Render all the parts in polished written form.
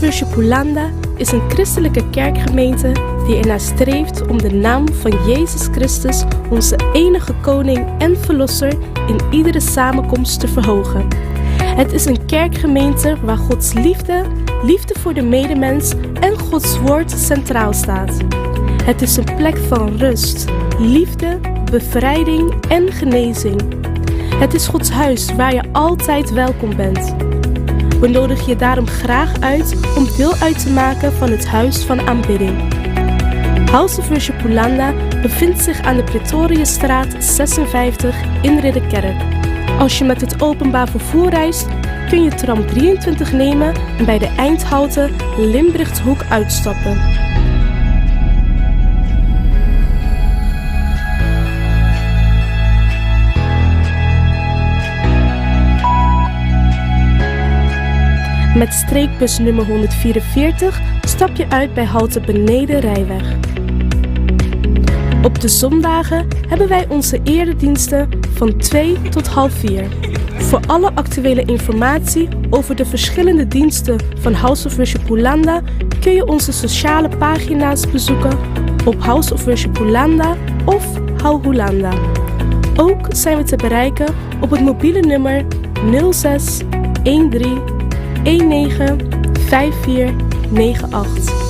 of Worship is een christelijke kerkgemeente die ernaar streeft om de naam van Jezus Christus, onze enige koning en verlosser, in iedere samenkomst te verhogen. Het is een kerkgemeente waar Gods liefde voor de medemens en Gods woord centraal staat. Het is een plek van rust, liefde, bevrijding en genezing. Het is Gods huis waar je altijd welkom bent. We nodigen je daarom graag uit om deel uit te maken van het huis van aanbidding. House of Worship Hollanda bevindt zich aan de Pretoriusstraat 56 in Ridderkerk. Als je met het openbaar vervoer reist, kun je tram 23 nemen en bij de eindhalte Limbrichthoek uitstappen. Met streekbus nummer 144 stap je uit bij halte Beneden Rijweg. Op de zondagen hebben wij onze erediensten van 2 tot half 4. Voor alle actuele informatie over de verschillende diensten van House of Worship Hollanda kun je onze sociale pagina's bezoeken op House of Worship Hollanda of Hou Hollanda. Ook zijn we te bereiken op het mobiele nummer 06 13 195498.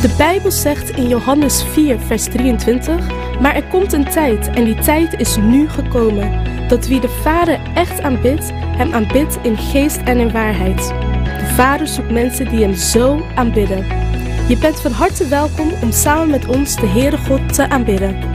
De Bijbel zegt in Johannes 4 vers 23, maar er komt een tijd en die tijd is nu gekomen, dat wie de Vader echt aanbidt, hem aanbidt in geest en in waarheid. De Vader zoekt mensen die hem zo aanbidden. Je bent van harte welkom om samen met ons de Heere God te aanbidden.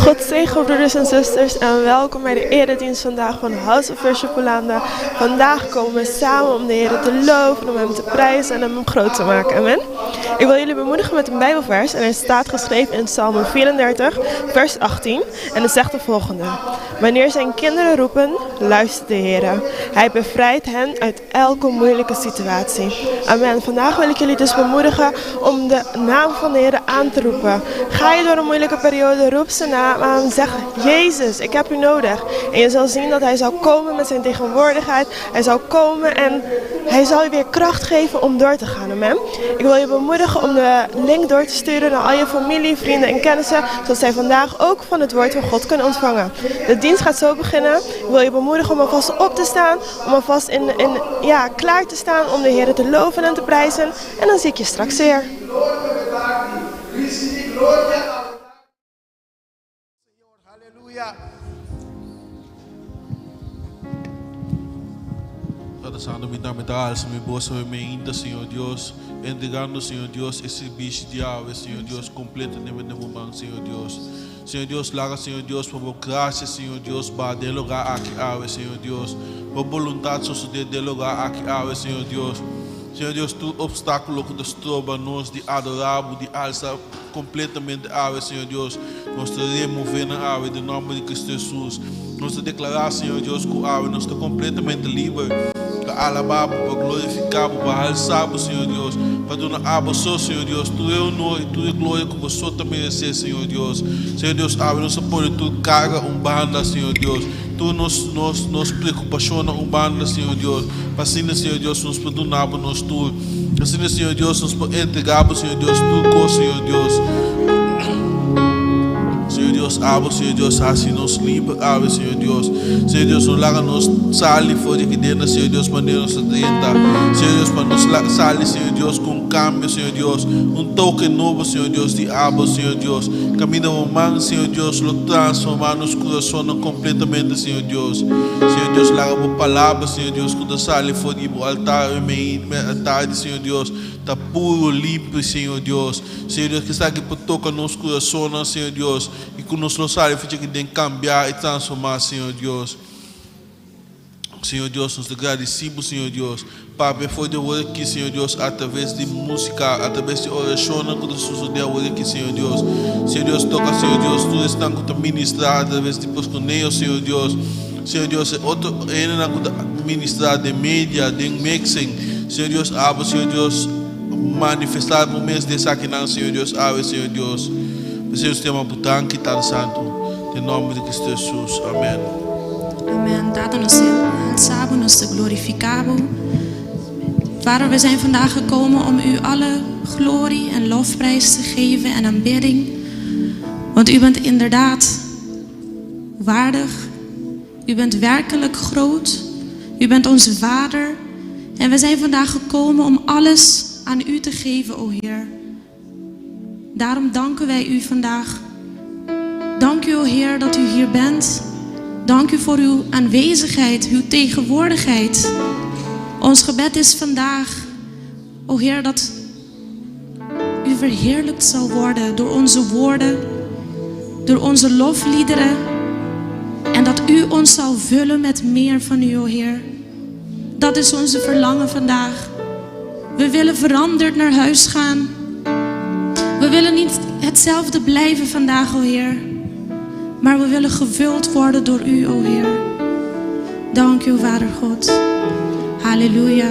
God zegen broeders en zusters en welkom bij de eredienst vandaag van House of Worship Hollanda. Vandaag komen we samen om de Heer te loven, om hem te prijzen en om hem groot te maken. Amen. Ik wil jullie bemoedigen met een Bijbelvers en hij staat geschreven in Psalm 34 vers 18 en het zegt de volgende. Wanneer zijn kinderen roepen, luistert de Heer. Hij bevrijdt hen uit elke moeilijke situatie. Amen. Vandaag wil ik jullie dus bemoedigen om de naam van de Heer aan te roepen. Ga je door een moeilijke periode, roep zijn naam aan, zeg Jezus, ik heb u nodig. En je zal zien dat hij zal komen met zijn tegenwoordigheid. Hij zal komen en hij zal je weer kracht geven om door te gaan. Amen. Ik wil je bemoedigen om de link door te sturen naar al je familie, vrienden en kennissen, zodat zij vandaag ook van het woord van God kunnen ontvangen. De dienst gaat zo beginnen. Ik wil je bemoedigen om alvast op te staan, om alvast klaar te staan om de Heer te loven en te prijzen. En dan zie ik je straks weer. tratando mitad, se me bosa me inda, Senhor Deus, entregando, Senhor Deus, esse bicho diabo, Senhor Deus, completo no momento, Senhor Deus. Senhor Deus, larga, Senhor Deus, por boa graça, Senhor Deus, para dialogar aqui, Senhor Deus, por vontade, só de dialogar aqui, Senhor Deus. Senhor Deus, tu obstáculo que destroba nós de adorar, de alçar completamente, Senhor Deus, nós te remover na ave, em nome de Cristo Jesus. Nós te declarar, Senhor Deus, que nós estamos completamente livres, para alabar, para glorificar, para alçar, Senhor Deus, para dar uma aba só, Senhor Deus, tu é honor e tu é glória que você também merece, Senhor Deus. Senhor Deus, nossa pode tu carga banda, Senhor Deus. Tu nos preocupação banda, Senhor Deus. Assim, Senhor Deus, nos perdonar por nós tu. Assim, Senhor Deus, nos entregar, Senhor Deus, tu, Senhor Deus. Senhor Deus, Senhor Deus, assim nos limpa, Senhor Deus. Senhor Deus, nos larga nos sali fora aqui dentro, Senhor Deus, para nos atenta. Senhor Deus, para nos sali, Senhor Deus, com cambio, Senhor Deus. Toque novo, Senhor Deus, de Senhor Deus. Caminho humano, Senhor Deus, lo transformar nos corações completamente, Senhor Deus. Senhor Deus, larga a palavra, Senhor Deus, quando sali fora do altar, tarde, Senhor Deus. Está puro, limpo, Senhor Deus. Senhor Deus, que está aqui para tocar nos corações, Senhor Deus. E que nos sabe que tem que cambiar e transformar, Senhor Deus. Senhor Deus, nos agradecemos, Senhor Deus. Pai, foi de hoje aqui, Senhor Deus, através de música, através de oração, que nos sucedeu hoje aqui, Senhor Deus. Senhor Deus, toca, Senhor Deus, tu estás com ministrar através de posconeio, Senhor Deus. Senhor Deus, outro ainda ministrar de mídia, de mixing. Senhor Deus, abre, Senhor Deus, manifestar no mês de Saquinan, Senhor Deus, abre, Senhor Deus. Senhor, tema butang kita santo. Em nome de Cristo Jesus. Amém. Amen. Daten samen ons te glorificabel. Vader, we zijn vandaag gekomen om u alle glorie en lofprijs te geven en aanbidding. Want u bent inderdaad waardig. U bent werkelijk groot. U bent onze Vader. En we zijn vandaag gekomen om alles aan u te geven, o Heer. Daarom danken wij u vandaag. Dank u, o Heer, dat u hier bent. Dank u voor uw aanwezigheid, uw tegenwoordigheid. Ons gebed is vandaag, o Heer, dat u verheerlijkt zal worden door onze woorden, door onze lofliederen. En dat u ons zal vullen met meer van u, o Heer. Dat is onze verlangen vandaag. We willen veranderd naar huis gaan. We willen niet hetzelfde blijven vandaag, o Heer. Maar we willen gevuld worden door u, o Heer. Dank u, Vader God. Halleluja.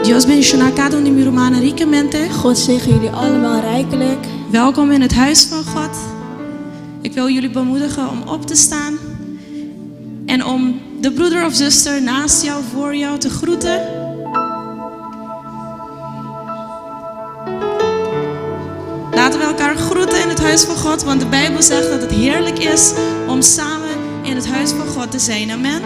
Dios bendiga cada um de mi hermana ricamente. God zegen jullie allemaal rijkelijk. Welkom in het huis van God. Ik wil jullie bemoedigen om op te staan. En om de broeder of zuster naast jou, voor jou te groeten. Laten we elkaar groeten in het huis van God. Want de Bijbel zegt dat het heerlijk is om samen in het huis van God te zijn. Amen.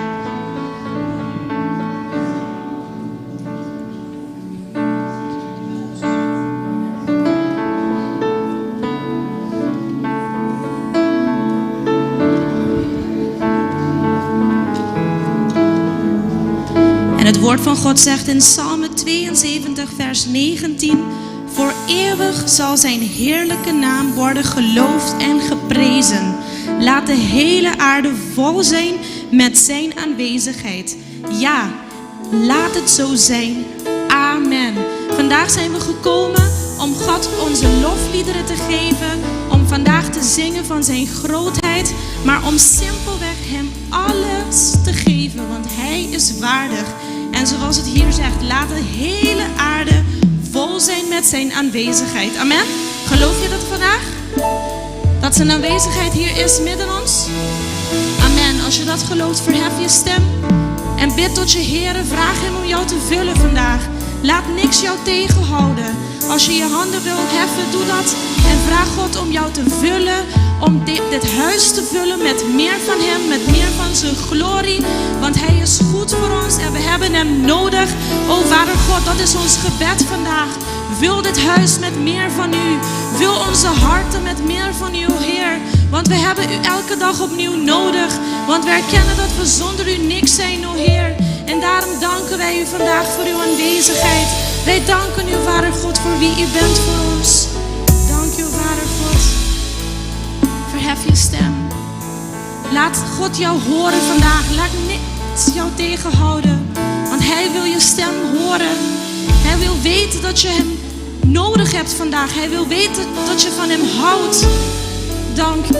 Het woord van God zegt in Psalm 72 vers 19: voor eeuwig zal zijn heerlijke naam worden geloofd en geprezen. Laat de hele aarde vol zijn met zijn aanwezigheid. Ja, laat het zo zijn. Amen. Vandaag zijn we gekomen om God onze lofliederen te geven. Om vandaag te zingen van zijn grootheid. Maar om simpelweg hem alles te geven. Want hij is waardig. En zoals het hier zegt, laat de hele aarde vol zijn met zijn aanwezigheid. Amen. Geloof je dat vandaag? Dat zijn aanwezigheid hier is midden ons? Amen. Als je dat gelooft, verhef je stem. En bid tot je Heer. Vraag hem om jou te vullen vandaag. Laat niks jou tegenhouden. Als je je handen wil heffen, doe dat. En vraag God om jou te vullen. Om dit huis te vullen met meer van hem. Met meer van zijn glorie. Want hij is goed voor ons en we hebben hem nodig. O Vader God, dat is ons gebed vandaag. Vul dit huis met meer van u. Vul onze harten met meer van u, o Heer. Want we hebben u elke dag opnieuw nodig. Want we erkennen dat we zonder u niks zijn, o Heer. En daarom danken wij u vandaag voor uw aanwezigheid. Wij danken u, Vader God, voor wie u bent voor ons. Dank u, Vader God. Verhef je stem. Laat God jou horen vandaag. Laat niets jou tegenhouden. Want hij wil je stem horen. Hij wil weten dat je hem nodig hebt vandaag. Hij wil weten dat je van hem houdt. Dank u.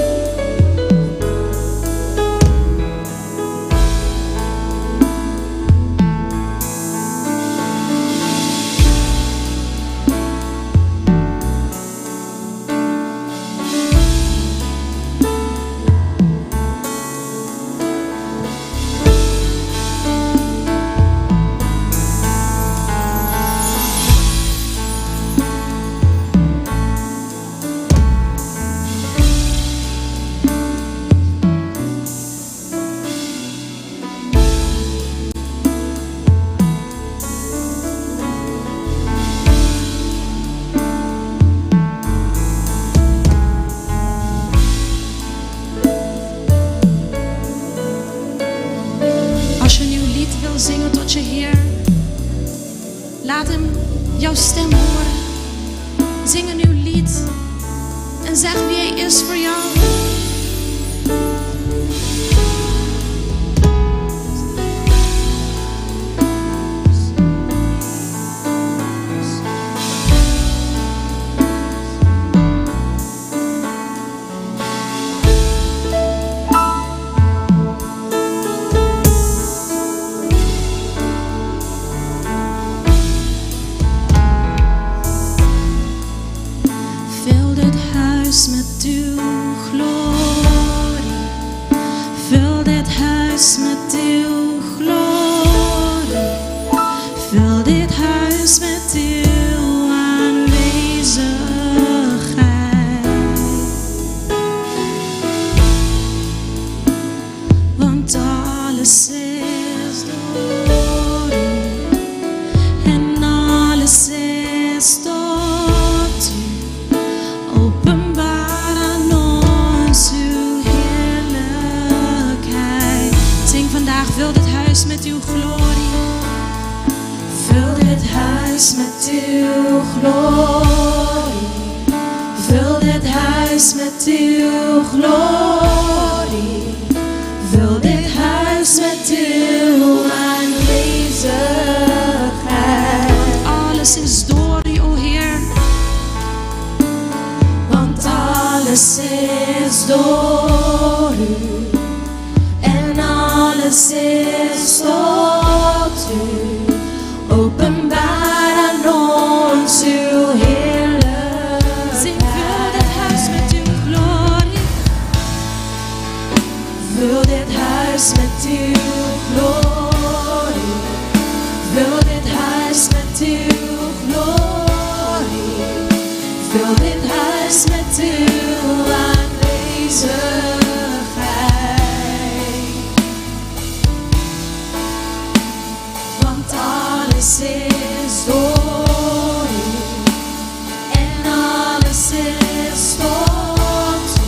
Zingen tot je Heer. Laat hem jouw stem horen. Zing een nieuw lied. En zeg wie hij is voor jou. Met uw glorie, vul dit huis met uw glorie, vul dit huis met uw aanwezigheid. Want alles is door u en alles is tot u. Vul dit huis met uw glorie. Vul dit huis met uw glorie. Vul dit huis met uw glorie. Vul dit huis met uw aanwezigheid. Want alles is door u, o Heer. Want alles is door u. Alles is tot u, openbaar aan ons uw heerlijkheid. Zing, vul dit huis met uw glorie. Vul dit huis met uw glorie. Vul dit huis met uw glorie. Vul dit huis met uw aanwezigheid. Alles is door u en alles is tot u.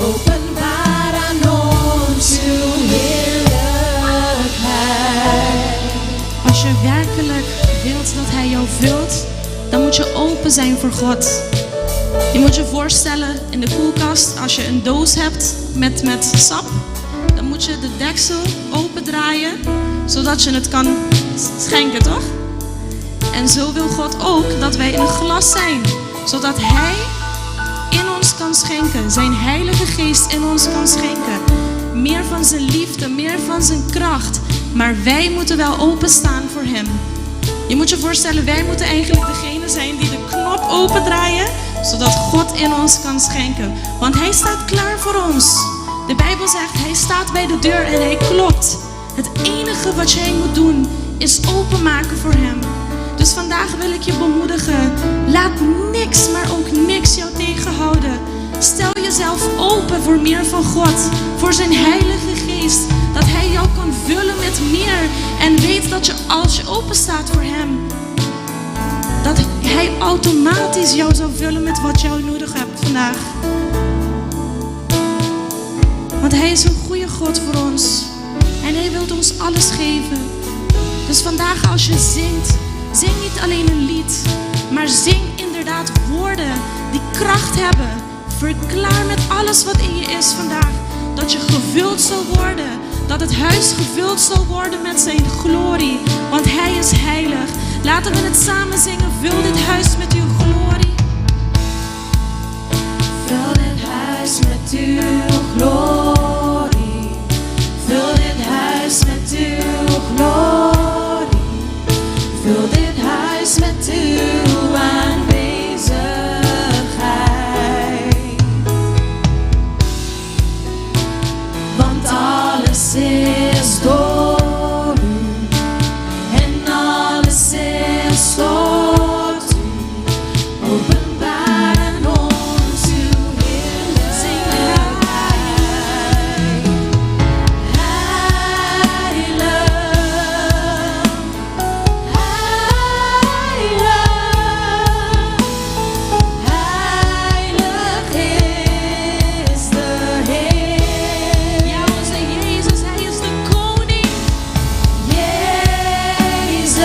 Openbaar aan ons uw heerlijkheid. Als je werkelijk wilt dat hij jou vult, dan moet je open zijn voor God. Je moet je voorstellen in de koelkast, als je een doos hebt met sap, dan moet je de deksel opendraaien, zodat je het kan schenken, toch? En zo wil God ook dat wij in een glas zijn, zodat hij in ons kan schenken, zijn Heilige Geest in ons kan schenken. Meer van zijn liefde, meer van zijn kracht. Maar wij moeten wel openstaan voor hem. Je moet je voorstellen, wij moeten eigenlijk degene zijn die de knop opendraaien, zodat God in ons kan schenken. Want hij staat klaar voor ons. De Bijbel zegt, hij staat bij de deur en hij klopt. Het enige wat jij moet doen is openmaken voor hem. Dus vandaag wil ik je bemoedigen. Laat niks, maar ook niks jou tegenhouden. Stel jezelf open voor meer van God. Voor zijn Heilige Geest. Dat hij jou kan vullen met meer. En weet dat je als je open staat voor hem, dat hij automatisch jou zal vullen met wat jou nodig hebt vandaag. Want hij is een goede God voor ons. En hij wil ons alles geven. Dus vandaag als je zingt, zing niet alleen een lied, maar zing inderdaad woorden die kracht hebben. Verklaar met alles wat in je is vandaag dat je gevuld zal worden. Dat het huis gevuld zal worden met zijn glorie. Want hij is heilig. Laten we het samen zingen. Vul dit huis met uw glorie. Vul dit huis met uw glorie. Vul dit huis met uw glorie. Vul dit huis met uw aanwezigheid. Want alles is door u. En alles is tot u. Openbaar aan ons uw heerlijkheid. Heilig, heilig, heilig is de Heer. Ja, onze Jezus, hij is de koning. Jezus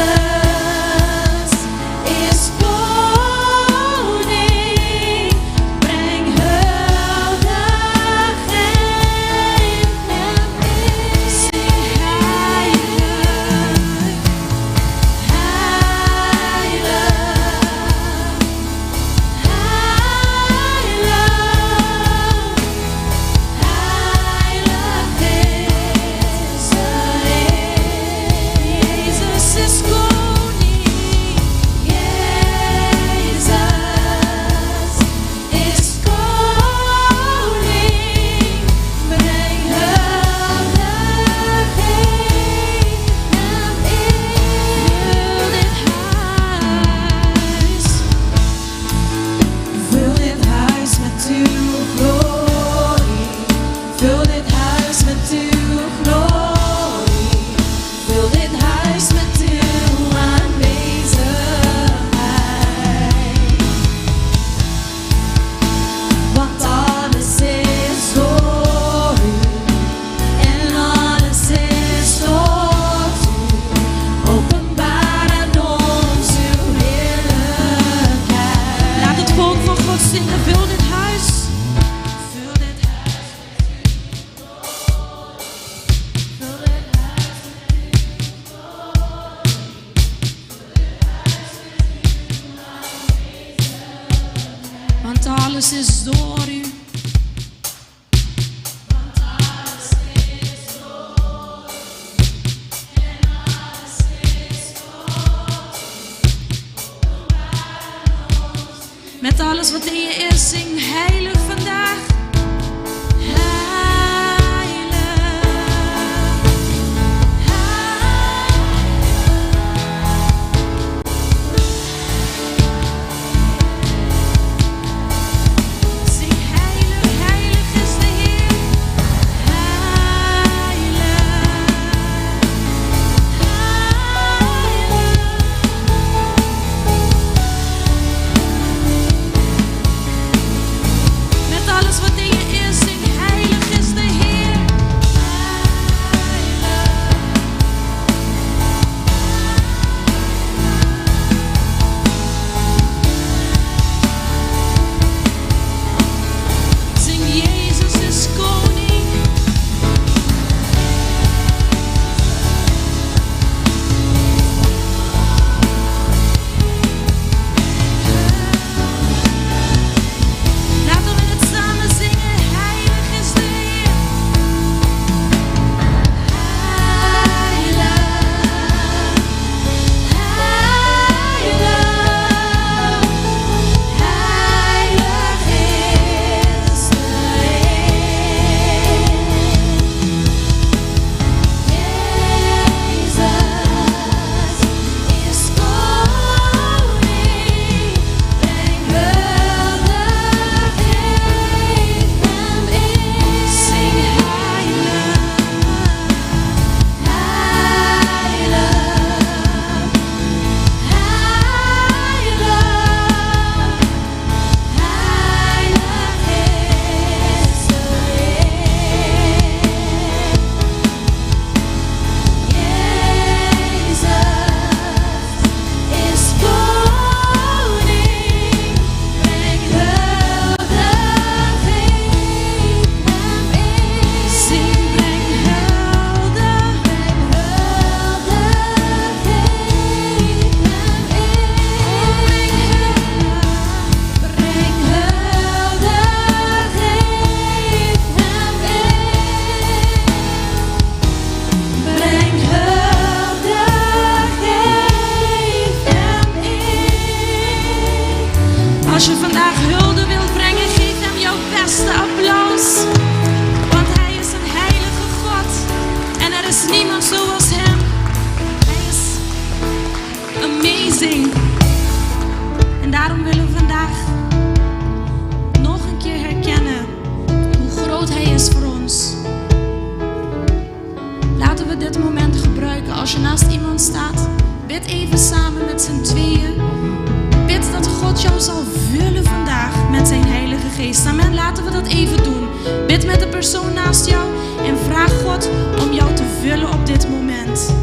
is koning, breng huldigheid en eer. Zing heilig. Jezus is koning, Jezus is koning, breng huldigheid en eer. Vul dit huis met uw glorie. Vul dit huis met uw glorie. Vul dit huis met uw aanwezigheid. Want alles is door u. En alles is tot u. Openbaar aan ons uw heerlijkheid. Laat het volk van God zingen. Vul dit huis. Vul dit huis met uw glorie. Vul dit huis met uw glorie. Want alles is door u. Met alles wat in je is, zing heilig vandaag. Heilig. Zing heilig, heilig is de Heer. Heilig. Heilig. we dit moment gebruiken. Als je naast iemand staat, bid even samen met z'n tweeën. Bid dat God jou zal vullen vandaag met zijn Heilige Geest. Amen, laten we dat even doen. Bid met de persoon naast jou en vraag God om jou te vullen op dit moment.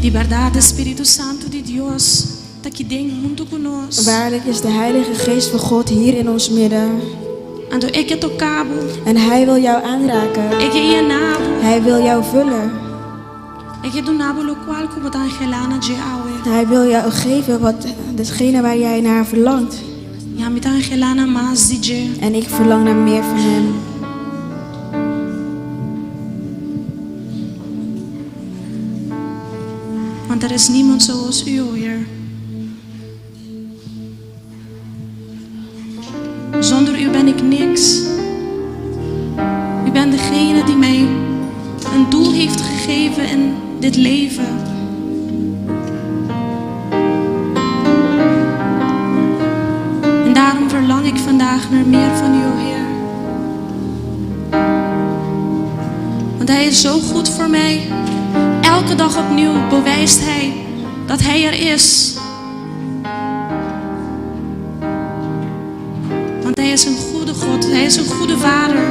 De verdade, Espírito Santo de Deus está aqui dentro junto conosco. Waarlijk is de Heilige Geest van God hier in ons midden. Ando ik het ook cabo. En Hij wil jou aanraken. Ik je nabo. Hij wil jou vullen. Ik doe nabo lo qual como ta angelana de aue. Hij wil jou geven datgene waar jij naar verlangt. Ja, met angelana mas de. En ik verlang naar meer van Hem. Want er is niemand zoals u, o Heer. Zonder u ben ik niks. U bent degene die mij een doel heeft gegeven in dit leven. En daarom verlang ik vandaag naar meer van u, o Heer. Want Hij is zo goed voor mij. Elke dag opnieuw bewijst Hij dat Hij er is. Want Hij is een goede God. Hij is een goede Vader.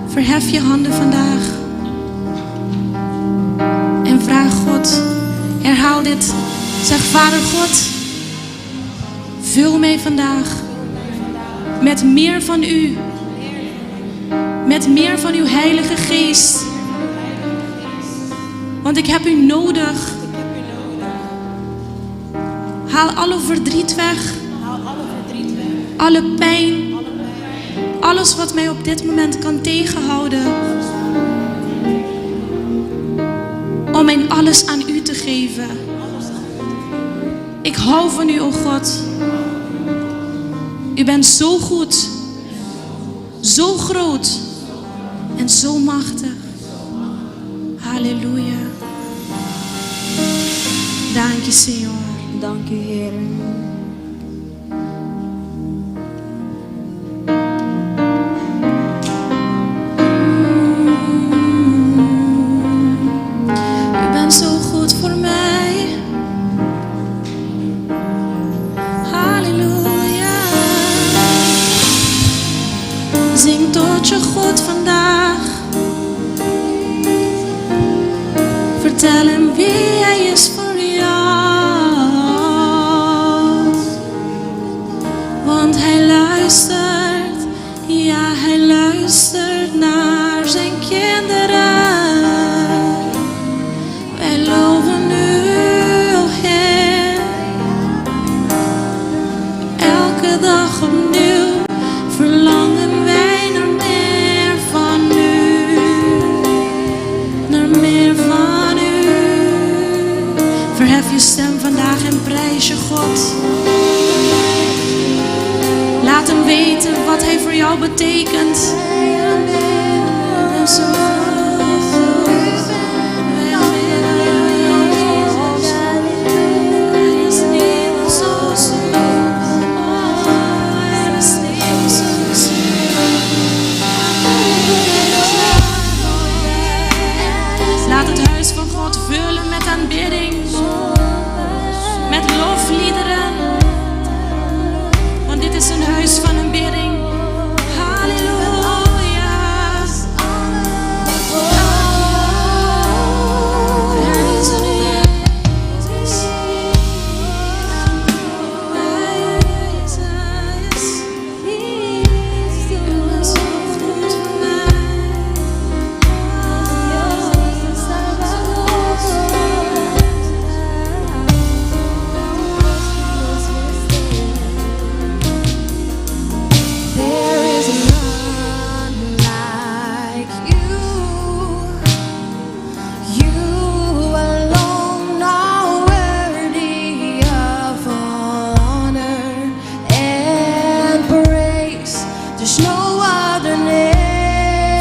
Verhef je handen vandaag. En vraag God. Herhaal dit. Zeg, Vader God, vul mij vandaag met meer van U. Met meer van uw Heilige Geest. Want ik heb u nodig. Haal alle verdriet weg. Alle pijn. Alles wat mij op dit moment kan tegenhouden. Om mijn alles aan u te geven. Ik hou van u, o God. U bent zo goed. Zo groot. En zo machtig. Halleluja. Dank je, Senhor. Dank u, Heer. U bent zo goed voor mij. Halleluja. Zing tot je God vandaag. Vertel hem wie hij is voor jou. Want hij luistert, ja hij luistert naar zijn kinderen. Wij loven u, o Heer. Elke dag opnieuw verlangen wij naar meer van u. Naar meer van u. Verhef je stem vandaag en prijs je God. Laat hem weten wat hij voor jou betekent. En zo God vullen met aanbidding, met lofliederen. Want dit is een huis van aanbidding. Halleluja.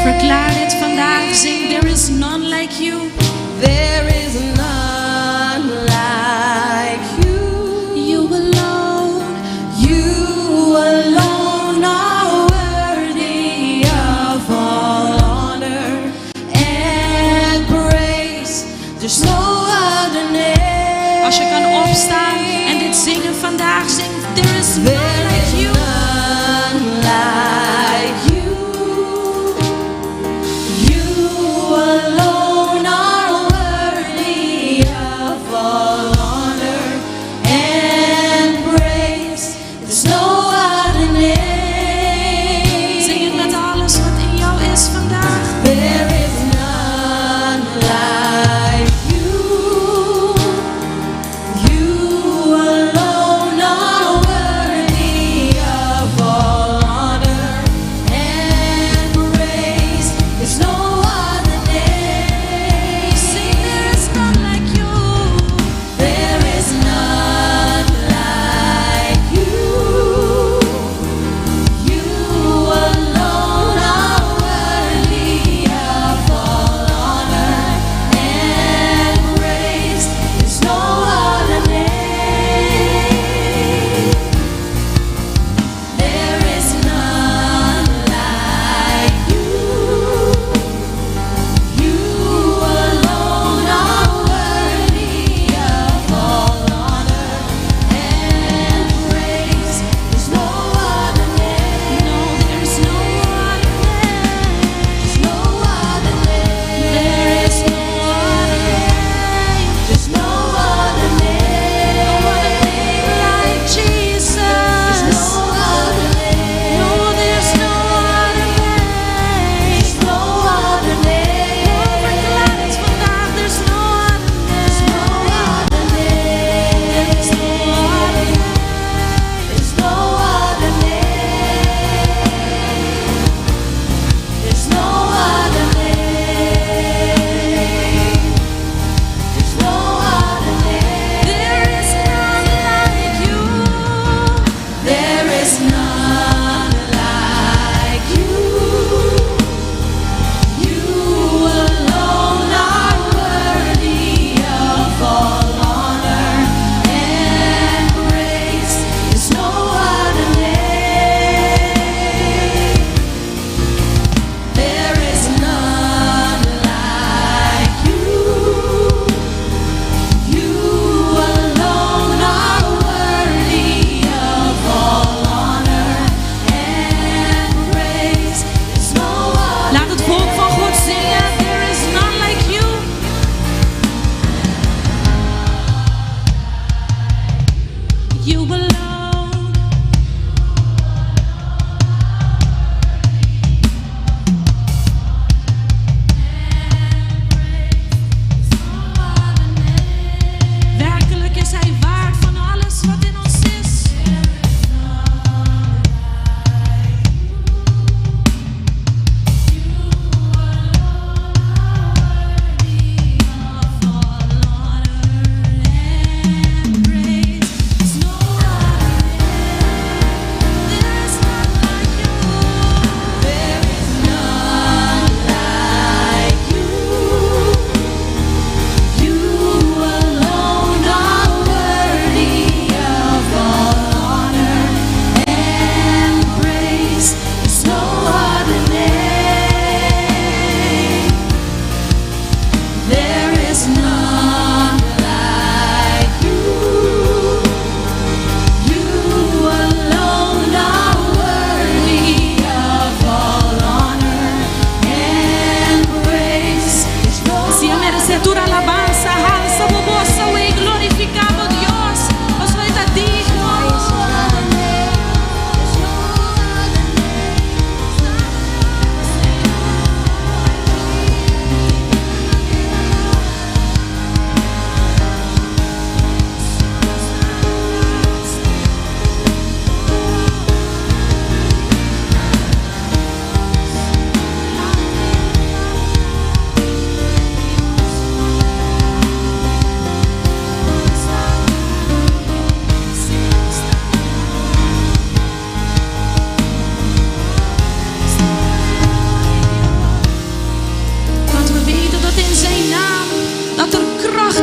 Verklaar dit vandaag, zing. There is none like you. There is none like you. You alone. You alone are worthy of all honor and praise. There's no other name. Als je kan opstaan en dit zingen vandaag, zing. There is none like you. None like you. You alone are worthy of all honor and praise. There's no other name. Zing het met alles wat in jou is vandaag. There is none like you. You alone are worthy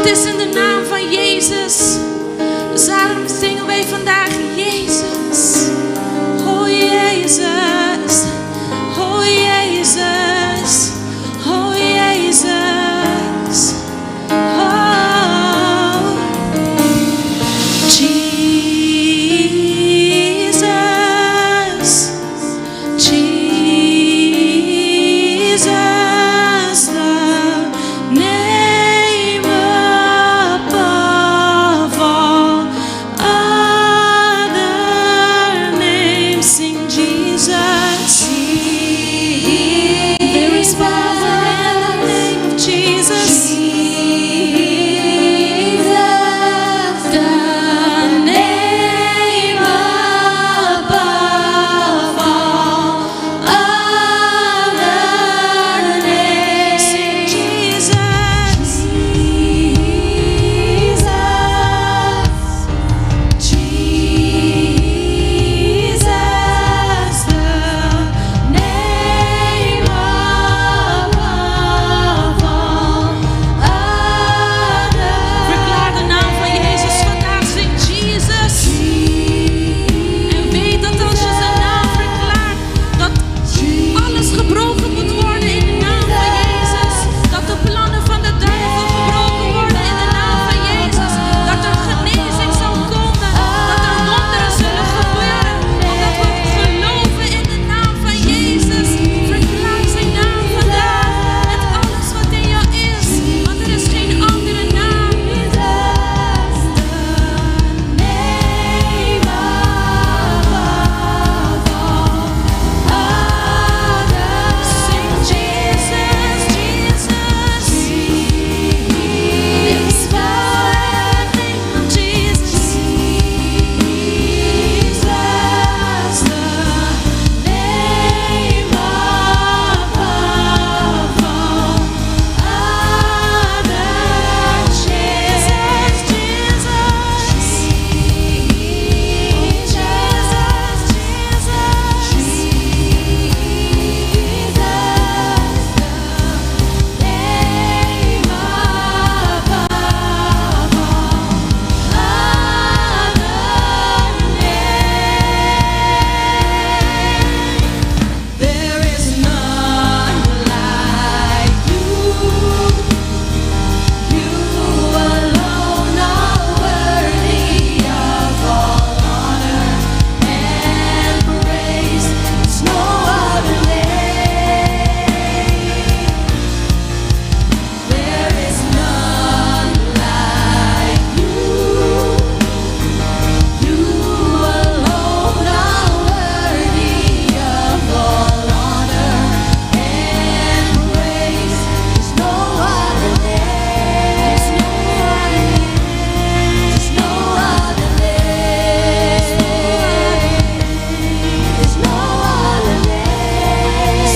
is in de naam van Jezus. Dus daarom zingen wij vandaag Jezus. Oh Jezus. Oh Jezus. Oh Jezus. Oh Jesus. Jesus, the name above all other names. Sing Jesus. There is power in the name of Jesus. The name above all other names. Sing Jesus. Jesus, the name above all other. Verklaar de naam van Jezus vandaag. Zing Jesus. En weet dat als je zijn naam verklaart, dat alles gebroken moet worden in de naam van Jezus. Dat de plannen van de duivel gebroken worden in de naam van Jezus. Dat er genezing zal komen. Dat er wonderen zullen gebeuren. Omdat we geloven in de naam van Jezus. Verklaar zijn naam vandaag. Met alles wat in jou is. Want er is geen andere naam. Sing Jesus, Jesus. There is power in the name of Jesus. Jesus, the name above all other. Jesus, Jesus. There is none like you. You alone are worthy of all honor and praise. There's no other name. There is none like you. You alone are worthy of all honor and praise. There's no other name. There's no other name. There's no other name.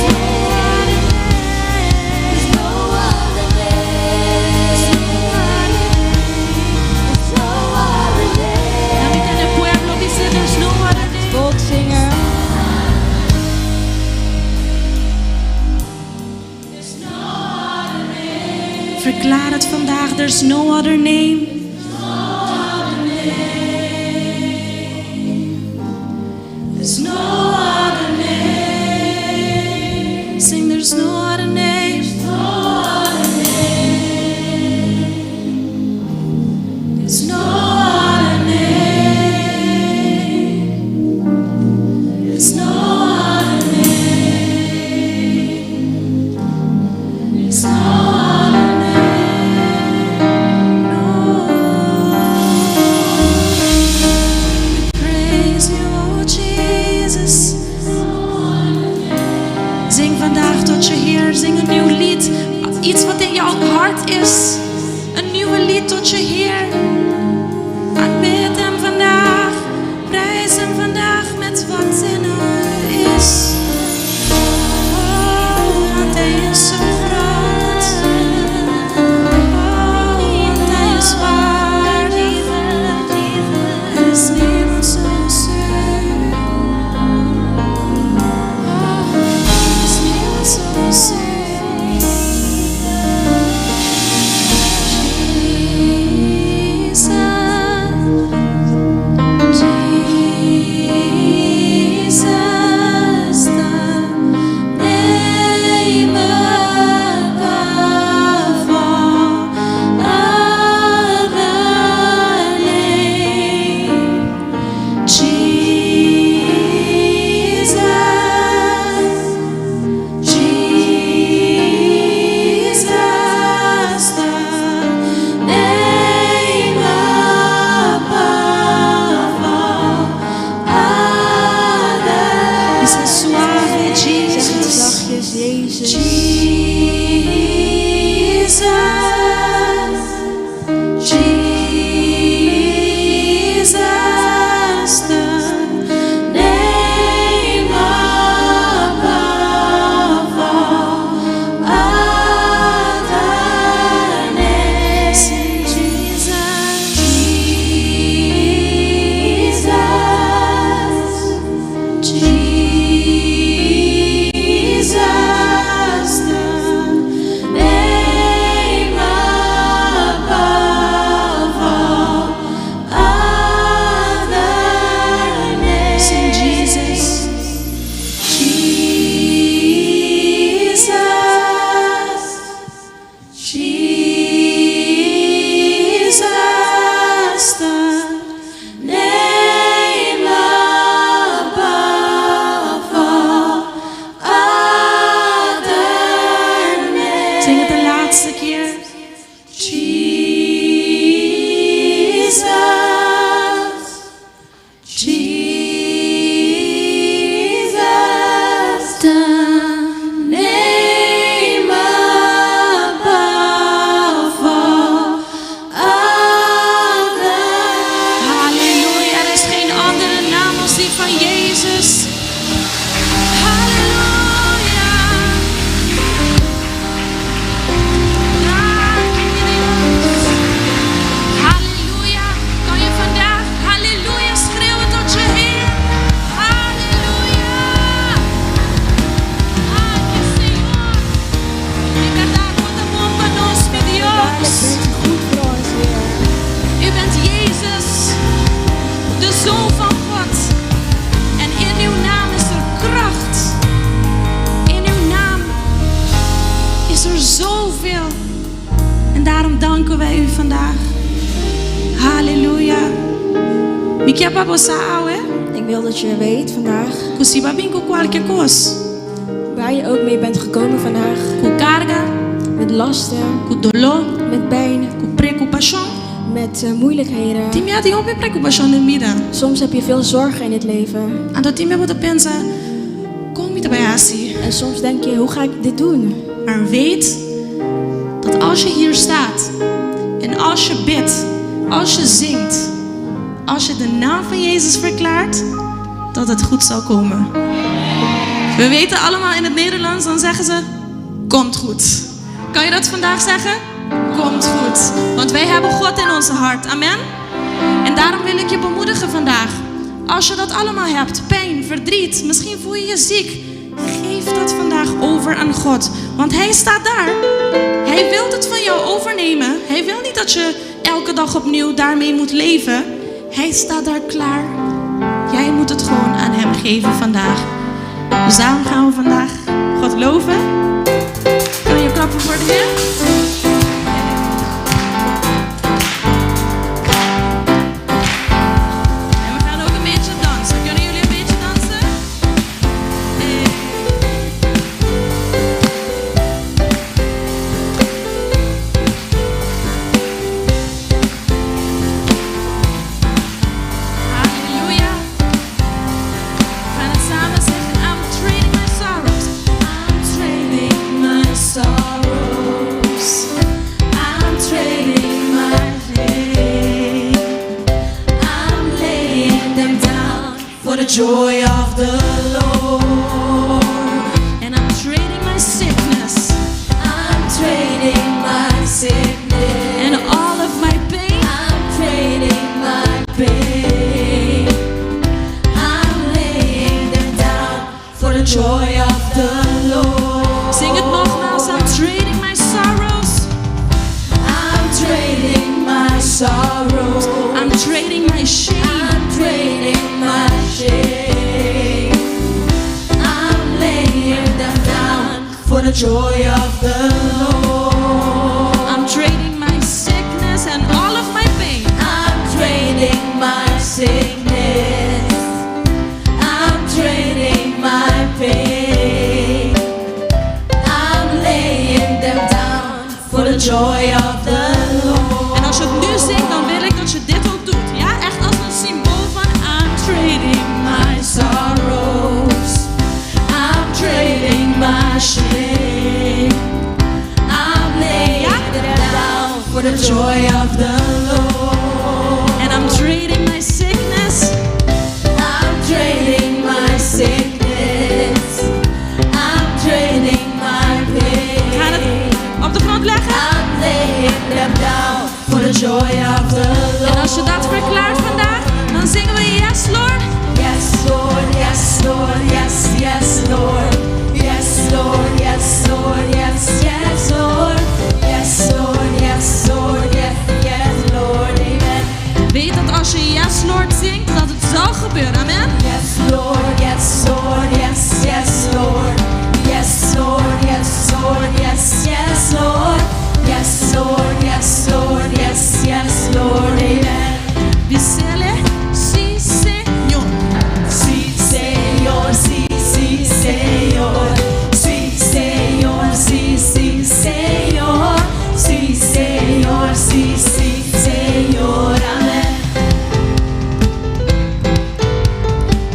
There's no other name. There's no other name. Namita del pueblo dice there's no other name. Volk zingen. Verklaar het vandaag. There's no other name. There's no other name. Sing there's no other name. There's no other name. There's no other name. There's no other name. No. bij u vandaag. Halleluja. Mi chiama bosao, hè? Ik wil dat je weet vandaag Così va bingo qualche cosa. waar je ook mee bent gekomen vandaag. Con carga, Met lasten, con dolore, met pijn, con preoccupazione. met moeilijkheden. Ti mi ha di open preoccupazione in vida. Soms heb je veel zorgen in het leven. Ando ti mi ha pensa, come te vai assim? En soms denk je, hoe ga ik dit doen? Maar weet dat als je hier staat en als je bidt, als je zingt, als je de naam van Jezus verklaart, dat het goed zal komen. We weten allemaal in het Nederlands, dan zeggen ze, komt goed. Kan je dat vandaag zeggen? Komt goed. Want wij hebben God in onze hart. Amen? En daarom wil ik je bemoedigen vandaag. Als je dat allemaal hebt, pijn, verdriet, misschien voel je je ziek. Geef dat vandaag over aan God. Want Hij staat daar. Hij wil het van jou overnemen. Hij wil niet dat je elke dag opnieuw daarmee moet leven. Hij staat daar klaar. Jij moet het gewoon aan Hem geven vandaag. Dus daarom gaan we vandaag God loven. Kan je klappen voor de Heer? En we gaan ook een beetje dansen. Kunnen jullie een beetje dansen? Halleluja. We gaan het samen zeggen. I'm trading my sorrows. I'm trading my sorrows. I'm trading my pain. I'm laying them down for the joy of the Lord. And I'm trading my sickness I'm trading my sickness. and all of my pain. I'm trading my pain. I'm laying them down for the joy of the Lord. Zing het nogmaals. I'm trading my sorrows. I'm trading my sorrows. I'm trading my shame. I'm trading my shame. I'm laying them down for the joy of the Lord. I'm trading my sickness and all of my pain. I'm trading my sickness. I'm trading my pain. I'm laying them down for the joy of the Lord. En als je het nu zingt, dan wil ik dat je dit ook doet. Ja, echt als een symbool van I'm trading my Sorrows, I'm trading my shame. I'm laying them down for the joy of the Lord. and I'm trading my sickness. I'm trading my sickness. I'm trading my Ga het pain. op de grond leggen. I'm laying them down for the joy of the Lord. En als je dat verklaart vandaag, dan zingen we Yes Lord. Yes, Lord, yes, Lord, yes, yes, Lord. Yes, Lord, yes, Lord, yes, yes, Lord. Yes, Lord, yes, Lord, yes, yes, Lord, amen. Weet dat als je Yes Lord zingt, dat het zal gebeuren. Amen. Yes, Lord, yes, Lord, yes, yes, Lord. Yes, Lord, yes, Lord, yes, yes, Lord. Yes, Lord, yes, Lord, yes, yes, Lord, amen. Dicele, sí, Señor. Sí, Señor, sí, sí, Señor. Sí, Señor, sí, sí, Señor. Sí, Señor, sí, sí, Señor, amén.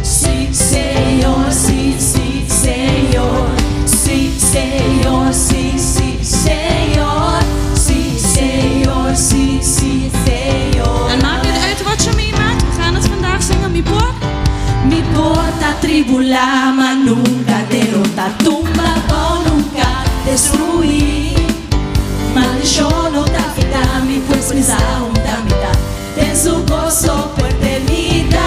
Sí, Señor, sí, sí, Señor. Sí, Señor, sí, sí, Señor. Sí, Señor, sí, sí, Señor. En maakt niet uit wat je meemaakt. We gaan het vandaag zingen. Mi por. Mi porta tribulada, mas nunca derrota, tumba o nunca destruir. Maldición no te afecta, mi pues prisa un mitad. Ten su gozo por eternidad.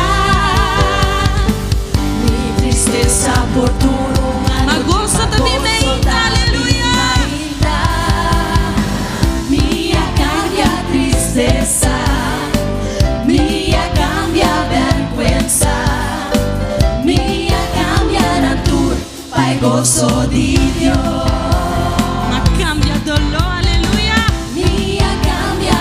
Mi tristeza por tu rumano. Maar gozo te vive, halleluja. Mia cambia tristeza. Mia cambia vergüenza. Mia cambia natura. Pai gozo di Dios. Maar cambia dolor, halleluja. Mia cambia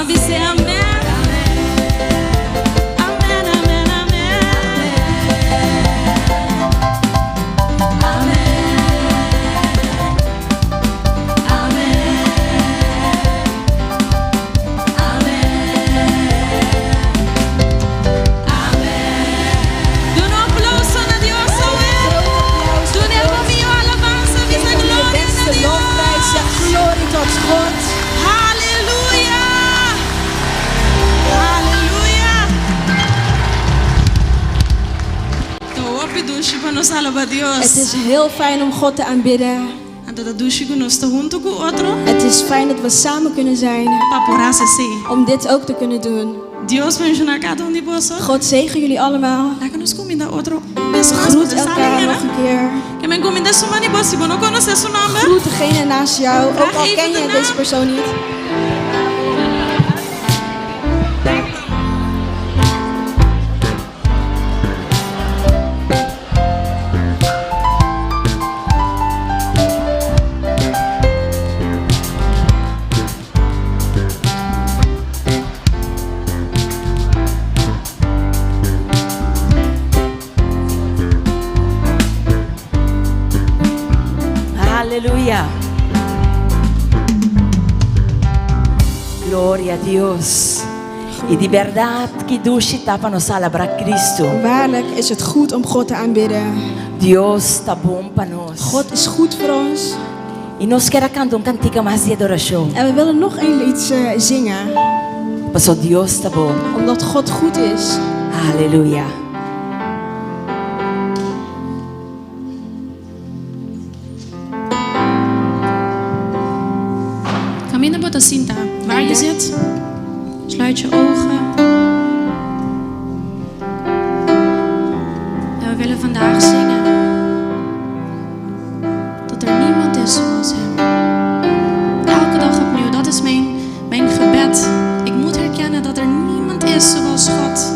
We say amen. Amen, amen, amen. Doe een applauso naar Dios, amen. Doe een mio alabanza, we zijn gloria naar Dios. Lofprijs, zeg glorie tot God. Halleluja. Halleluja. Topi dushi panos alaba Dios. Het is heel fijn om God te aanbidden. Ando da dushi kunos te junto ku otro. Het is fijn dat we samen kunnen zijn Paporase si. om dit ook te kunnen doen. Dios menciona cada un diboso. God zegen jullie allemaal. La que nos comida otro. Bes más Groet elkaar nog een keer. Que me comida su mani bosi, no conoces su nombre. Groet degene naast jou, ook al Vraag ken even je de deze naam. persoon niet. Aleluya. Gloria a Dios. Y de verdad que dushi tapa nos alabra Cristo. Waarlijk is het goed om God te aanbidden. Dios está bom para nos. God is goed voor ons. Y nos queda cantar un cantico más de adoración. En we willen nog iets zingen. Pues Dios está bom. Omdat God goed is. Aleluya. Camina Botacinta, waar je zit, sluit je ogen. En we willen vandaag zingen dat er niemand is zoals hem. Elke dag opnieuw, dat is mijn gebed. Ik moet herkennen dat er niemand is zoals God.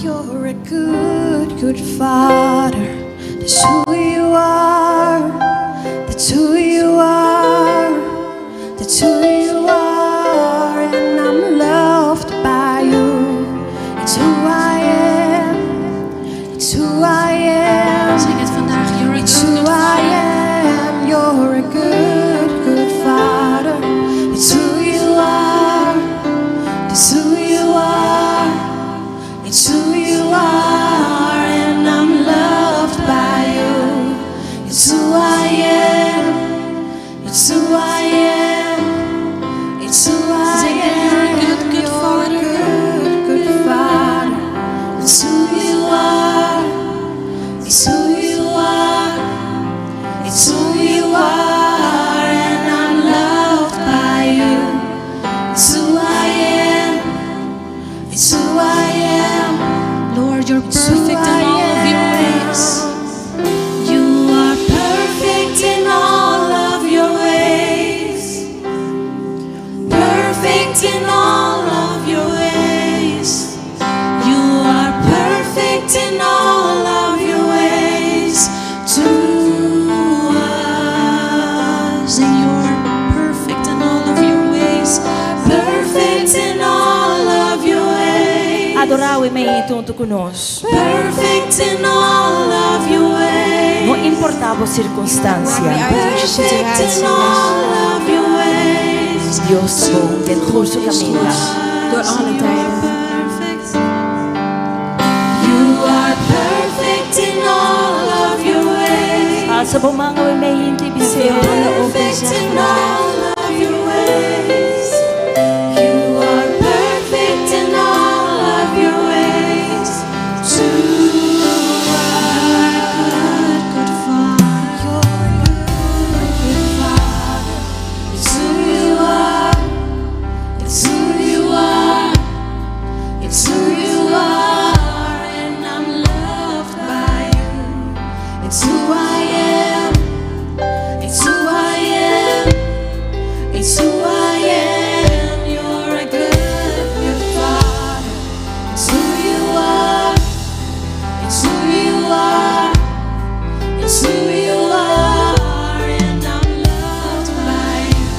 You're a good, good father. That's who you are. That's who you are. That's who you are. And I'm loved by you. It's who I am. It's who I am. Zing het vandaag, you're a It's good, who good I father. am. You're a good, good father. It's who you are. It's who you are. It's who you are. And I'm loved by you. It's who I am. It's who I am. It's who I Zing it, am. you're a good, good father. Good, good father. It's who you are. It's who you are. It's who you are. And I'm loved by you. It's who I am. It's who I am. Lord, you're It's who perfect in I all of your am. ways. You are perfect in all of your ways. Perfect in all of your ways. You are perfect in all of your ways to us. Zing, you're perfect in all of your ways. Perfect in all of your ways. Adorar e me junto conosco. Perfect in all of your ways. Não importava a Maakt circunstância. niet uit wat je situatie Perfect in is. all of your ways. Deus bom, del curso God is caminha. goed door alle tijden. Perfect. You are perfect in all of your ways. Sa bumanga e me hindi Veel handen open Perfect in zeggen. all of your ways. You are perfect in all of your ways. To our good, good Father. You're a good, good Father. It's who you are. It's who you are. It's who you are. And I'm loved by you. It's who I am. It's who I am. It's who I am. You're a good, good Father. It's who you are. It's who you are. It's who you are. And I'm loved by you.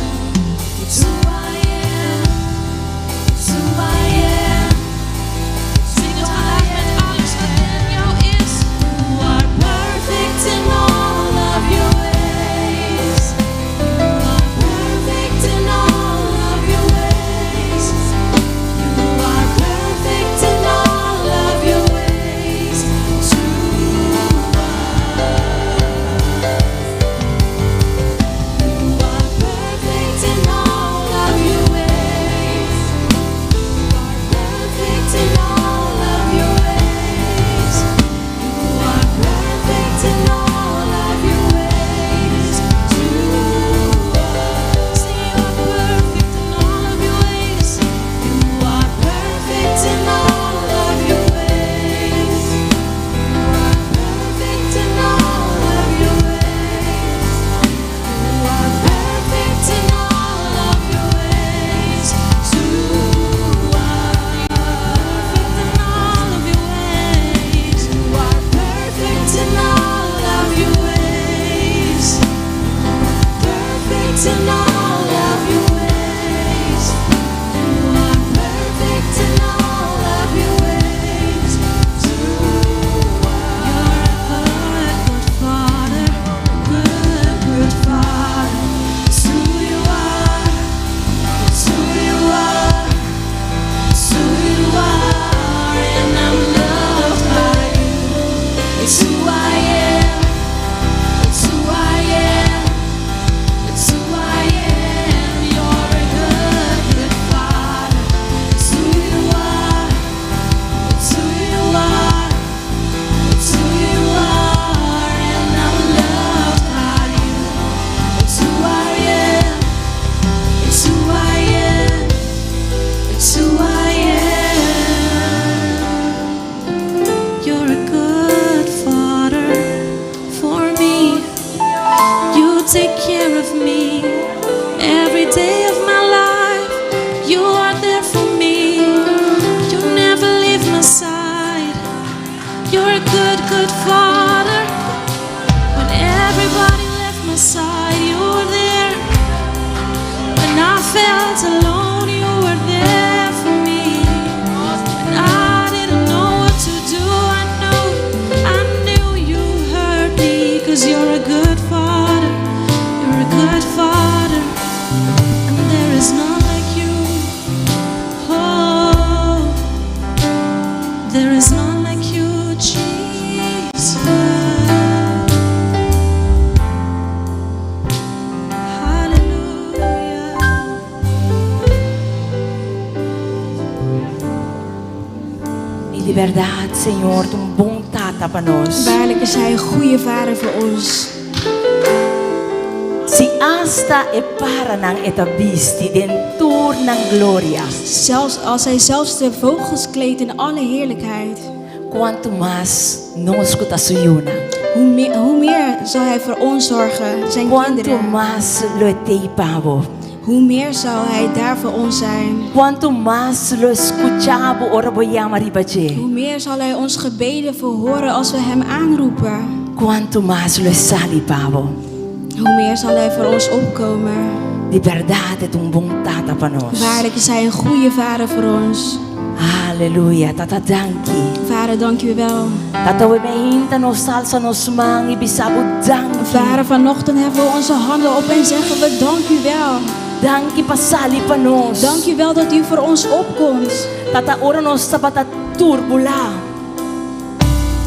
felt alone, you were there for me. When I didn't know what to do, I knew you heard me. 'Cause you're a good father, you're a good father, and there is none like you. Oh, there is none like you, Jesus. De verdad, Senhor, tu um bom tata para nós. Waarlijk is Hij een goede vader voor ons. Si hasta e para nang etabisti den tour nang gloria. Zelfs als Hij zelfs de vogels kleedt in alle heerlijkheid. Quanto mais nós kutasuyuna. Hoe meer zal Hij voor ons zorgen, zijn Quanto kinderen. mais lo etei pavo. Hoe meer zal Hij daar voor ons zijn. Quanto mais lo escuchavo ora boyama ribaje. Hoe meer zal Hij ons gebeden verhoren als we Hem aanroepen. Quanto mais lo sali pavo. Hoe meer zal Hij voor ons opkomen. De verdade tu um bom tata para nós. Waarlijk is Hij een goede vader voor ons. Halleluja, tata danki. Vader, dank u wel. Tata we mehinta nos salsa nos mangi bisabu danki. Vader, vanochtend heffen we onze handen op en zeggen we dank u wel. Danki pasali pa nos. Dank u wel dat u voor ons opkomt. Tata ora nos sabata turbula.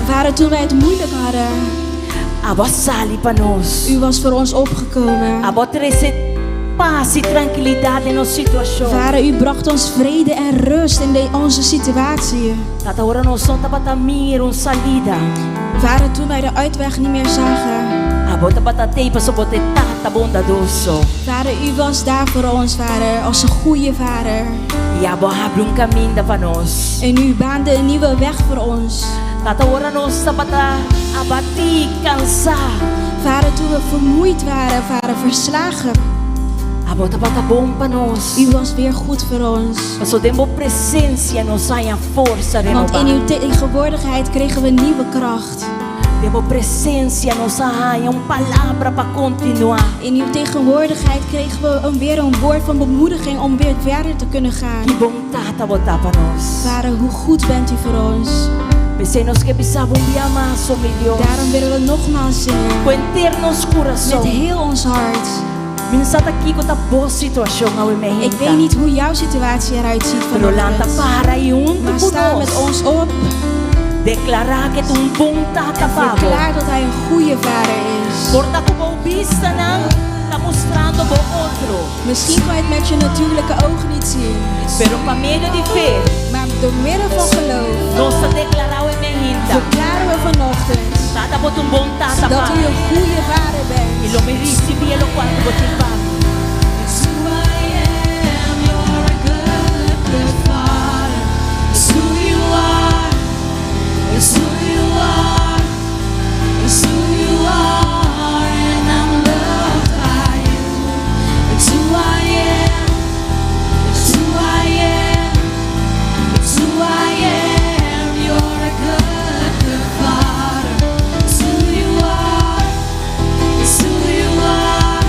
Vader, toen wij het moeilijk hadden, Abasali pa nos. u was voor ons opgekomen. Abotrese paz y tranquilidad en nos situación. Vader, u bracht ons vrede en rust in onze situatie. Tata ora nos sonta batamir un salida. Vader, toen wij de uitweg niet meer zagen. Abota batatei pa sobote tata bondadoso. Vader, u was daar voor ons, Vader, als een goede Vader. Y abo abre un camino pa nos. En u baande een nieuwe weg voor ons. Tata ora nos sabata abati cansa. Vader, toen we vermoeid waren, Vader, verslagen. Abota bata bom pa nos. U was weer goed voor ons. Paso demo presencia nos haya forza Want in renovada. uw tegenwoordigheid kregen we nieuwe kracht. Demo presencia nos haya un palabra pa continuar. In uw tegenwoordigheid kregen we weer een woord van bemoediging om weer verder te kunnen gaan. Y bom tata bota pa nos. Vader, hoe goed bent u voor ons. Besenos que pisaba un día más, oh mi Dios. Daarom willen we nogmaals zingen. Cuenternos Met corazón. heel ons hart. Minsata aqui com a boa situação ao Ik emergente. weet niet hoe jouw situatie eruit ziet Pero lanta vanochtend. para e Maar sta met ons op. Declarar que tu um bom tata pavo. Verklaar dat hij een goede vader is. Porta como vista não tá mostrando bo outro. Misschien kan je het met je natuurlijke ogen niet zien. Pero pa meio de fé, Maar door middel van geloof nós declarar o emergente. verklaren we vanochtend Tata bota um bom tata dat u pavo. een goede vader E bent. lo me recibia lo quanto bote pavo. It's who I am, you're a good, good father. It's who you are, it's who you are, it's who you are, and I'm loved by you. It's who I am, it's who I am, it's who I am, you're a good, good father. It's who you are, it's who you are.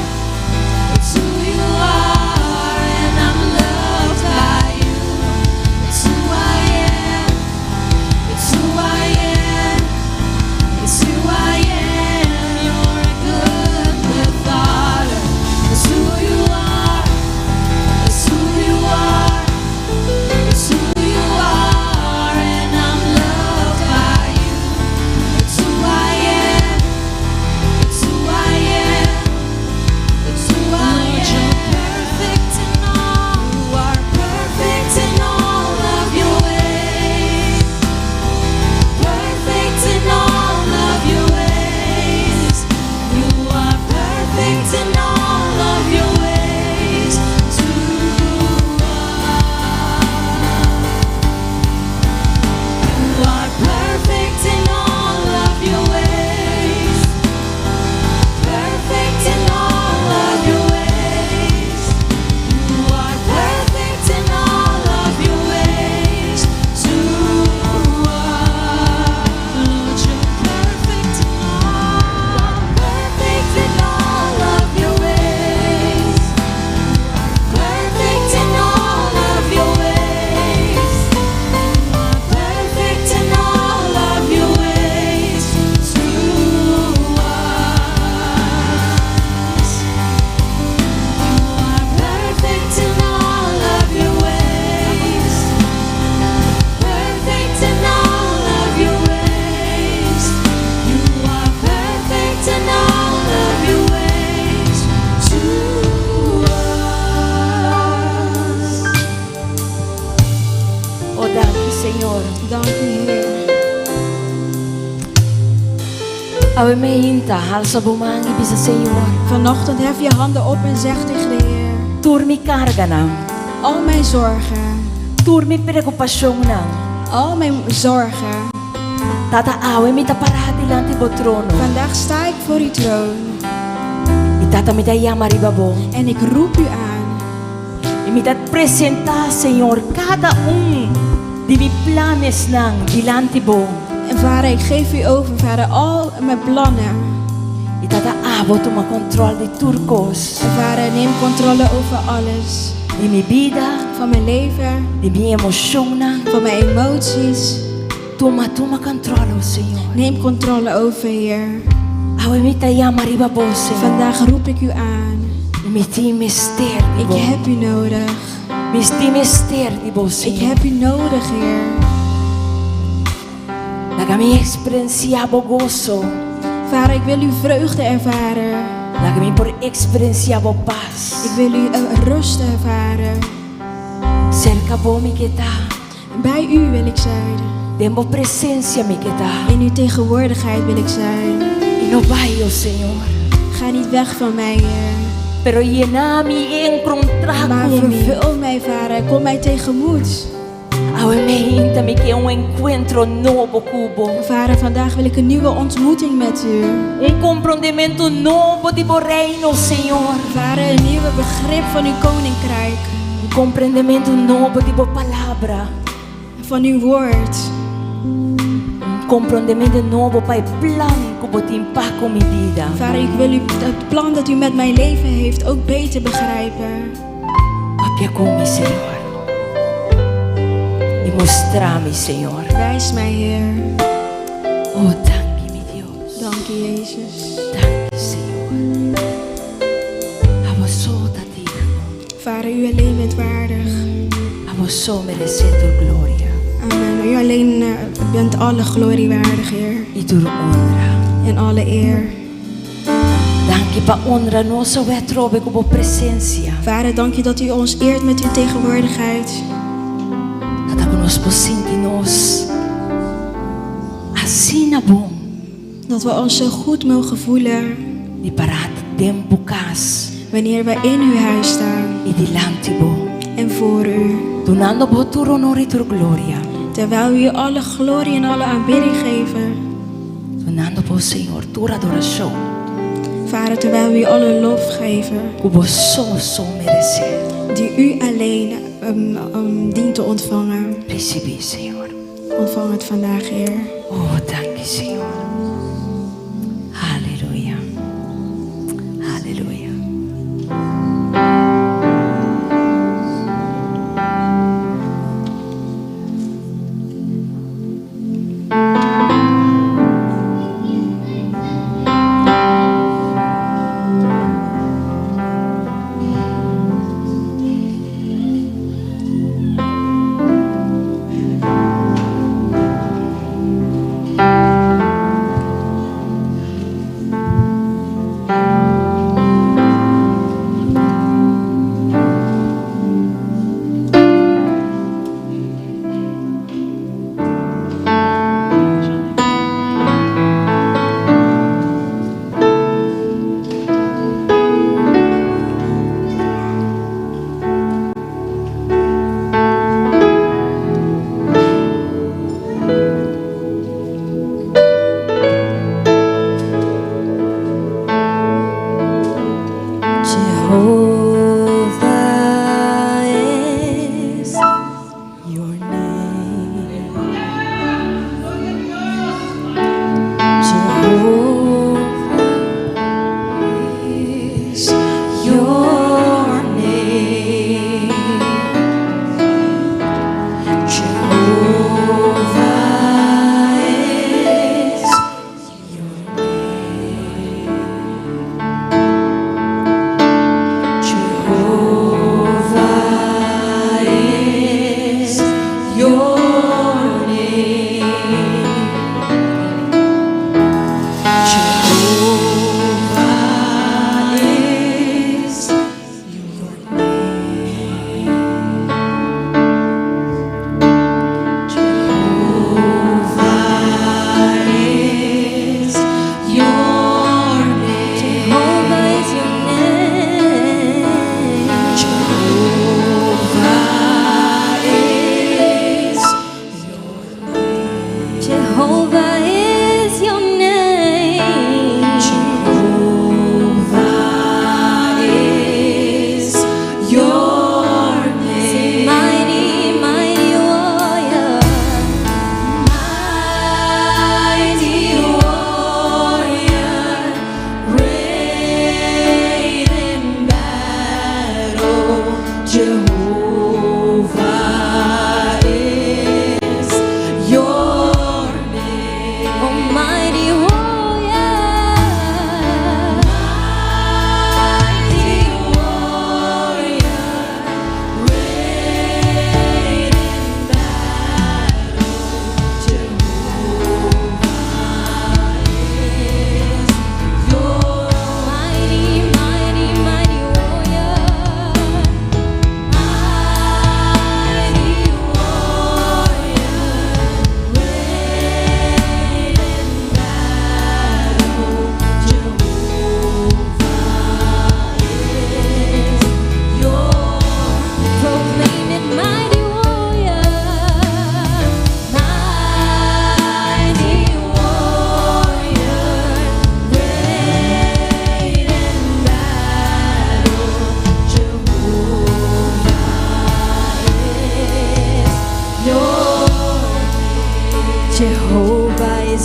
Dank u, Heer. Awe me hinta, alza bumangi bisa Senhor. Vanochtend hef je handen op en zeg tegen de Heer. Tur mi carga nam, Al mijn zorgen, tur mi preocupação nam. al mijn zorgen. Tata awe mi taparati lanti bo trono. Vandaag sta ik voor uw troon I tata mi tayama ribabo. en ik roep u aan. E mi dat presenta Senhor cada di mi planes nang dilanti bo. En Vader, ik geef u over, Vader, al mijn plannen. I tata abo tu ma control di turcos. En Vader, neem controle over alles. Di mi vida, Van mijn leven, di mi emoção nang. van mijn emoties. Toma controlo Senhor. Neem controle over, Heer. Awe mi tayama ribabo Senhor. Vandaag roep ik u aan. Mi ti mister di Ik bo. heb u nodig. Mi ti mister di bo Ik Senhor. heb u nodig, Heer. Laga mi experienciabo gozo. Vader, ik wil uw vreugde ervaren. Laga mi por experienciabo paz. Ik wil uw rust ervaren. Cerca bo mi keta. Bij u wil ik zijn. Dembo presencia mi keta. In uw tegenwoordigheid wil ik zijn. Y no vaya, Senhor. Ga niet weg van mij, Heer. Pero llena mi encontrar Maar con mi. vervul mij, Vader. Kom mij tegemoet. Awe me hinta mi que encuentro novo cubo. Vader, vandaag wil ik een nieuwe ontmoeting met u. Compreendimento novo di bo reino, Senhor. Vader, een nieuwe begrip van uw koninkrijk. Compreendimento novo di bo palavra. Van uw woord. Compreendimento novo pai plan cubo timpa con mi vida. Vader, ik wil het plan dat u met mijn leven heeft ook beter begrijpen. Apia con mi, Senhor. Y mostrami, Senhor. Wijs mij, Heer. Oh, dank je, mi Dios. Dank u, Jezus. Dank je, Senhor. Abo so digno. Vader, u alleen bent waardig. Abo so merecer tu gloria Amen. U alleen bent alle glorie waardig, Heer. y tu honra. En alle eer. Dank je pa honra nosso we trove como presencia. Vader, dank je dat u ons eert met uw tegenwoordigheid. Dat we nos posinti nos assim na bom. Dat we ons zo goed mogen voelen Di parat tempo cas wanneer we in uw huis staan y dilanti bo. en voor u. Donando bo tu honor y tu gloria. Terwijl we u alle glorie en alle aanbidding geven. Donando bo Senhor tu adoração. Vader, terwijl we u alle lof geven. Cubo so merecer. Die u alleen dient te ontvangen. Recibi, Senhor. Ontvang het vandaag, Heer. Oh, dank je, Senhor. Aleluia. Aleluia.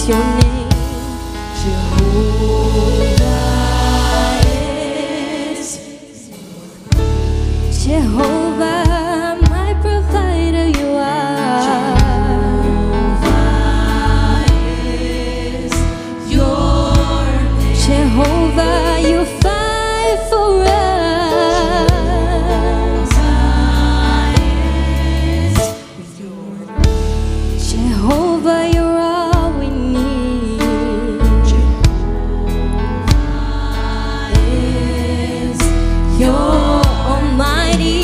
is your name. Jehovah is. Jehovah, my provider, you are. Jehovah is your name. Jehovah, you fight for us. Jehovah, you're all we need. Jehovah is your almighty,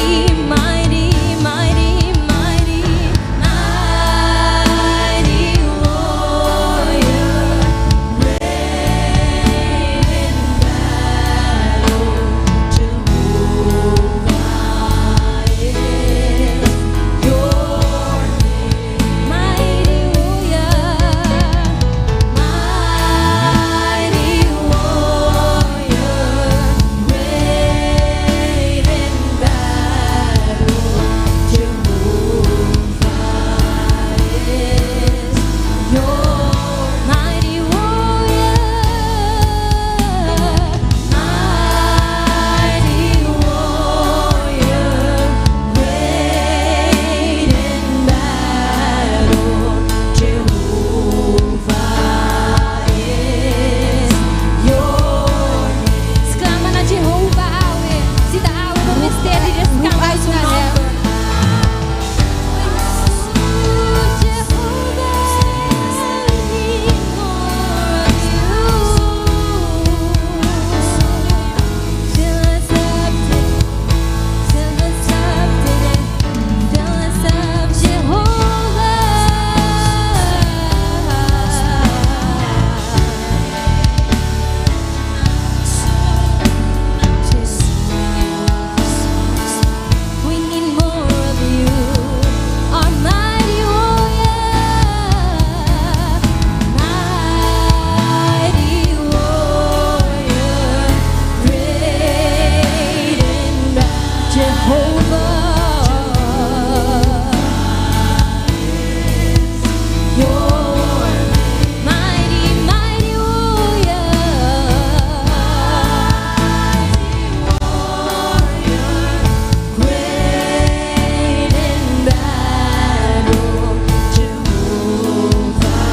mighty, mighty, mighty, mighty warrior, great in battle. Jehovah is your mighty warrior, mighty warrior, great in battle. Jehovah is your mighty warrior, mighty warrior, great in battle. Jehovah is your name. Exclama na Jehovah awe, sida awe no mistério desse canto na neve. We need more of you, Almighty warrior, mighty warrior, great in battle. Jehovah is your mighty, mighty warrior, great in battle. Jehovah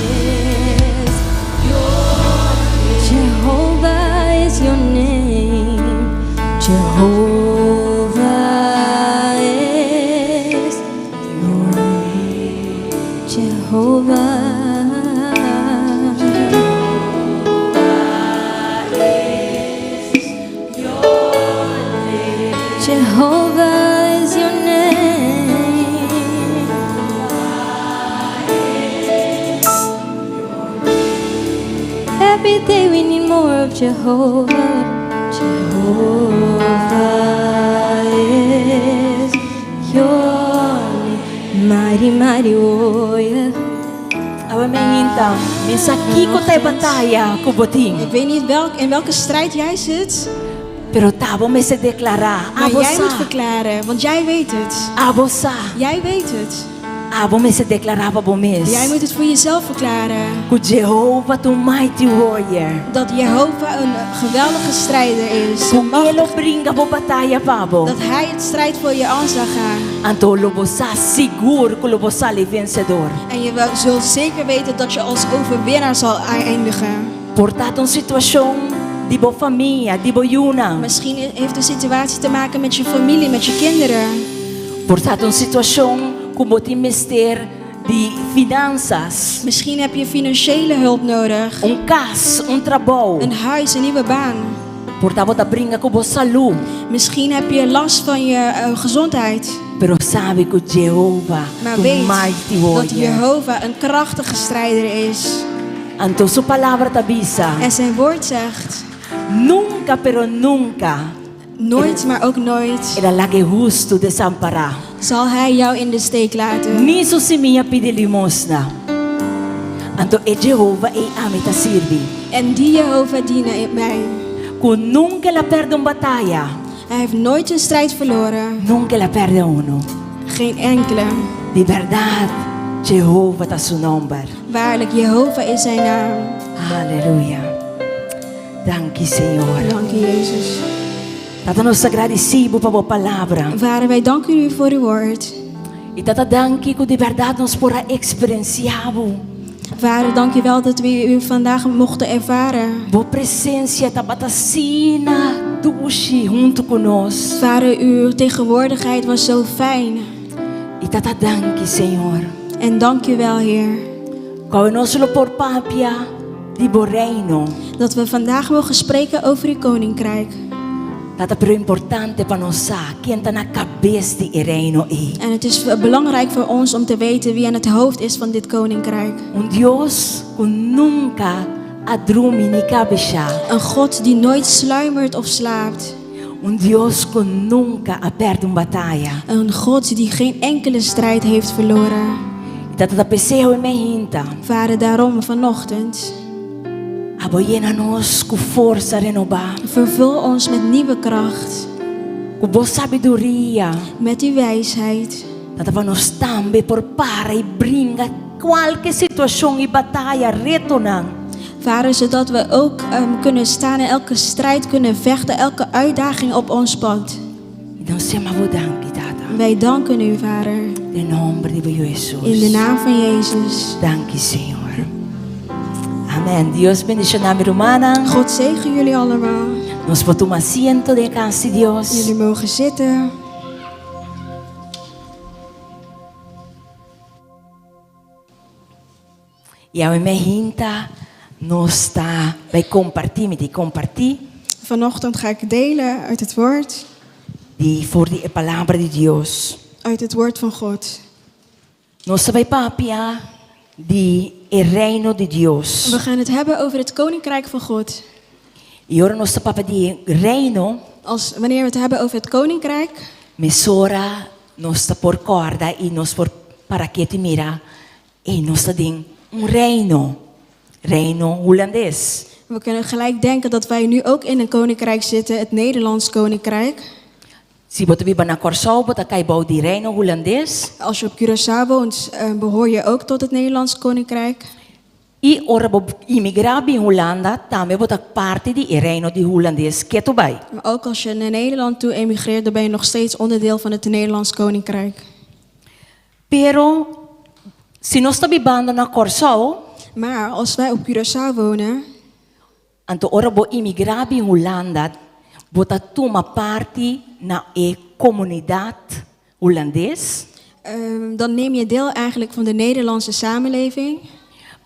is your name. Jehovah is your name. Jehovah is your name. Jehovah. Jehovah is your name. Every day we need more of Jehovah. Jehovah is your name. Mighty, mighty warrior. Awa mengintam, mensaki ko tay bataya kuboting. Ik weet niet in welke strijd jij zit, Pero tabo me se declara, maar jij moet abosa, verklaren, want jij weet het. abosa, Jij weet het. abo me se declarava bomes. Jij moet het voor jezelf verklaren. Ku Jehovah to mighty warrior. Dat Jehovah een geweldige strijder is. Kung elo bringa bo bataya pabo. Dat hij het strijd voor je aan zal gaan. Anto lobosa sigur ku lobosa li vencedor. En je zult zeker weten dat je als overwinnaar zal eindigen. Portato un situación di bo famiglia, di bo yuna. Misschien heeft de situatie te maken met je familie, met je kinderen. Portato un situación ku boti mister di finanzas. Misschien heb je financiële hulp nodig. Un cas, un trabalho. Een huis, een nieuwe baan. Portavo da bringa ku bo salu. Misschien heb je last van je gezondheid. Pero sabe que Jehovah, Maar tu weet mighty dat warrior. Jehovah een krachtige strijder is. Anto su palabra tabisa. En zijn woord zegt, Nunca, pero nunca. nooit maar ook nooit Era la que justo desampara. zal hij jou in de steek laten. Ni su simia pide limosna. Anto e Jehovah e amita sirvi. En die Jehovah dienen mij. Ku nunca la perde un batalla. Hij heeft nooit een strijd verloren. Nunca la perde uno. Geen enkele. De verdad, Jehovah ta su nombre. Waarlijk, Jehovah is zijn naam. Halleluja. Dank je, Senhor. Dank u, Jezus. Tata, nos agradecemos por a palavra. Vader, wij danken u voor uw woord. E tata, dank je de verdade nos por experienciado. Vader, dank u wel dat we u vandaag mochten ervaren. Boa presença tabatacina dushi junto conosco. Vader, uw tegenwoordigheid was zo fijn. E tata, dank je, Senhor. En dank u wel, Heer. Conosco por papia di bo reino. Dat we vandaag mogen spreken over uw koninkrijk. Tata, pero importante para nós quem está na cabeça de reino é. En het is belangrijk voor ons om te weten wie aan het hoofd is van dit koninkrijk. Deus que nunca adorme ni cabeça. Een God die nooit sluimert of slaapt. Deus que nunca perde batalha. Een God die geen enkele strijd heeft verloren. Tata, pessoa é minha. Vader, daarom vanochtend. Aboyena-nos com força renovada. Vervul ons met nieuwe kracht. Com boa sabedoria. Met uw wijsheid. Tata, para nós também por para e brinca qualquer situação e batalha retornar. Vader, zodat we ook kunnen staan in elke strijd, kunnen vechten, elke uitdaging op ons pad. Então, sema dank, Tata. Wij danken u, Vader. In nome de Jesus. In de naam van Jezus. Dank je, Senhor. Amen. Dios bendiga a humana. God zegen jullie allemaal. Nos botamos asiento de casa de Dios. Jullie mogen zitten. E a minha hinta nos está vai compartilhar. Vanochtend ga ik delen uit het woord. Die voor die palavra de Deus. Uit het woord van God. Nos vai papia die reino de Deus. We gaan het hebben over het koninkrijk van God. E ora nos papa die reino. Wanneer we het hebben over het koninkrijk. Mesora nos por corda e nos por para que te mira. E nos ding reino Hollandes. We kunnen gelijk denken dat wij nu ook in een koninkrijk zitten, het Nederlands koninkrijk. Si você vive na Curaçao, você cai bouw die reino Hollandes. Als je op Curaçao woont, behoor je ook tot het Nederlands koninkrijk. E ora imigrar in Hollanda, também você parte die reino de Hollandes que tu vai. Maar ook als je naar Nederland toe emigreert, dan ben je nog steeds onderdeel van het Nederlands koninkrijk. Pero si nós está vivendo na Curaçao, maar als wij op Curaçao wonen, anto ora bo imigrar in Hollanda, você toma parte na comunidade Hollandes. Dan neem je deel eigenlijk van de Nederlandse samenleving.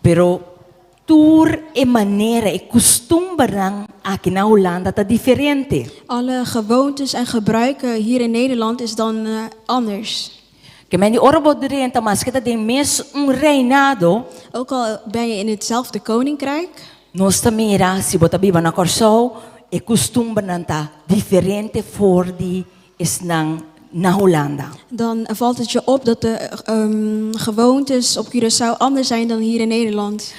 Pero tour e maneira e costume aqui na Holanda tá diferente. Alle gewoontes en gebruiken hier in Nederland is dan anders. Que men die orbo direnta mas que tem mes reinado. Ook al ben je in hetzelfde koninkrijk. Nós tamira se bota viva na Curaçao e costume tá diferente voor die is na Hollanda. Dan valt het je op dat de gewoontes op Curaçao anders zijn dan hier in Nederland.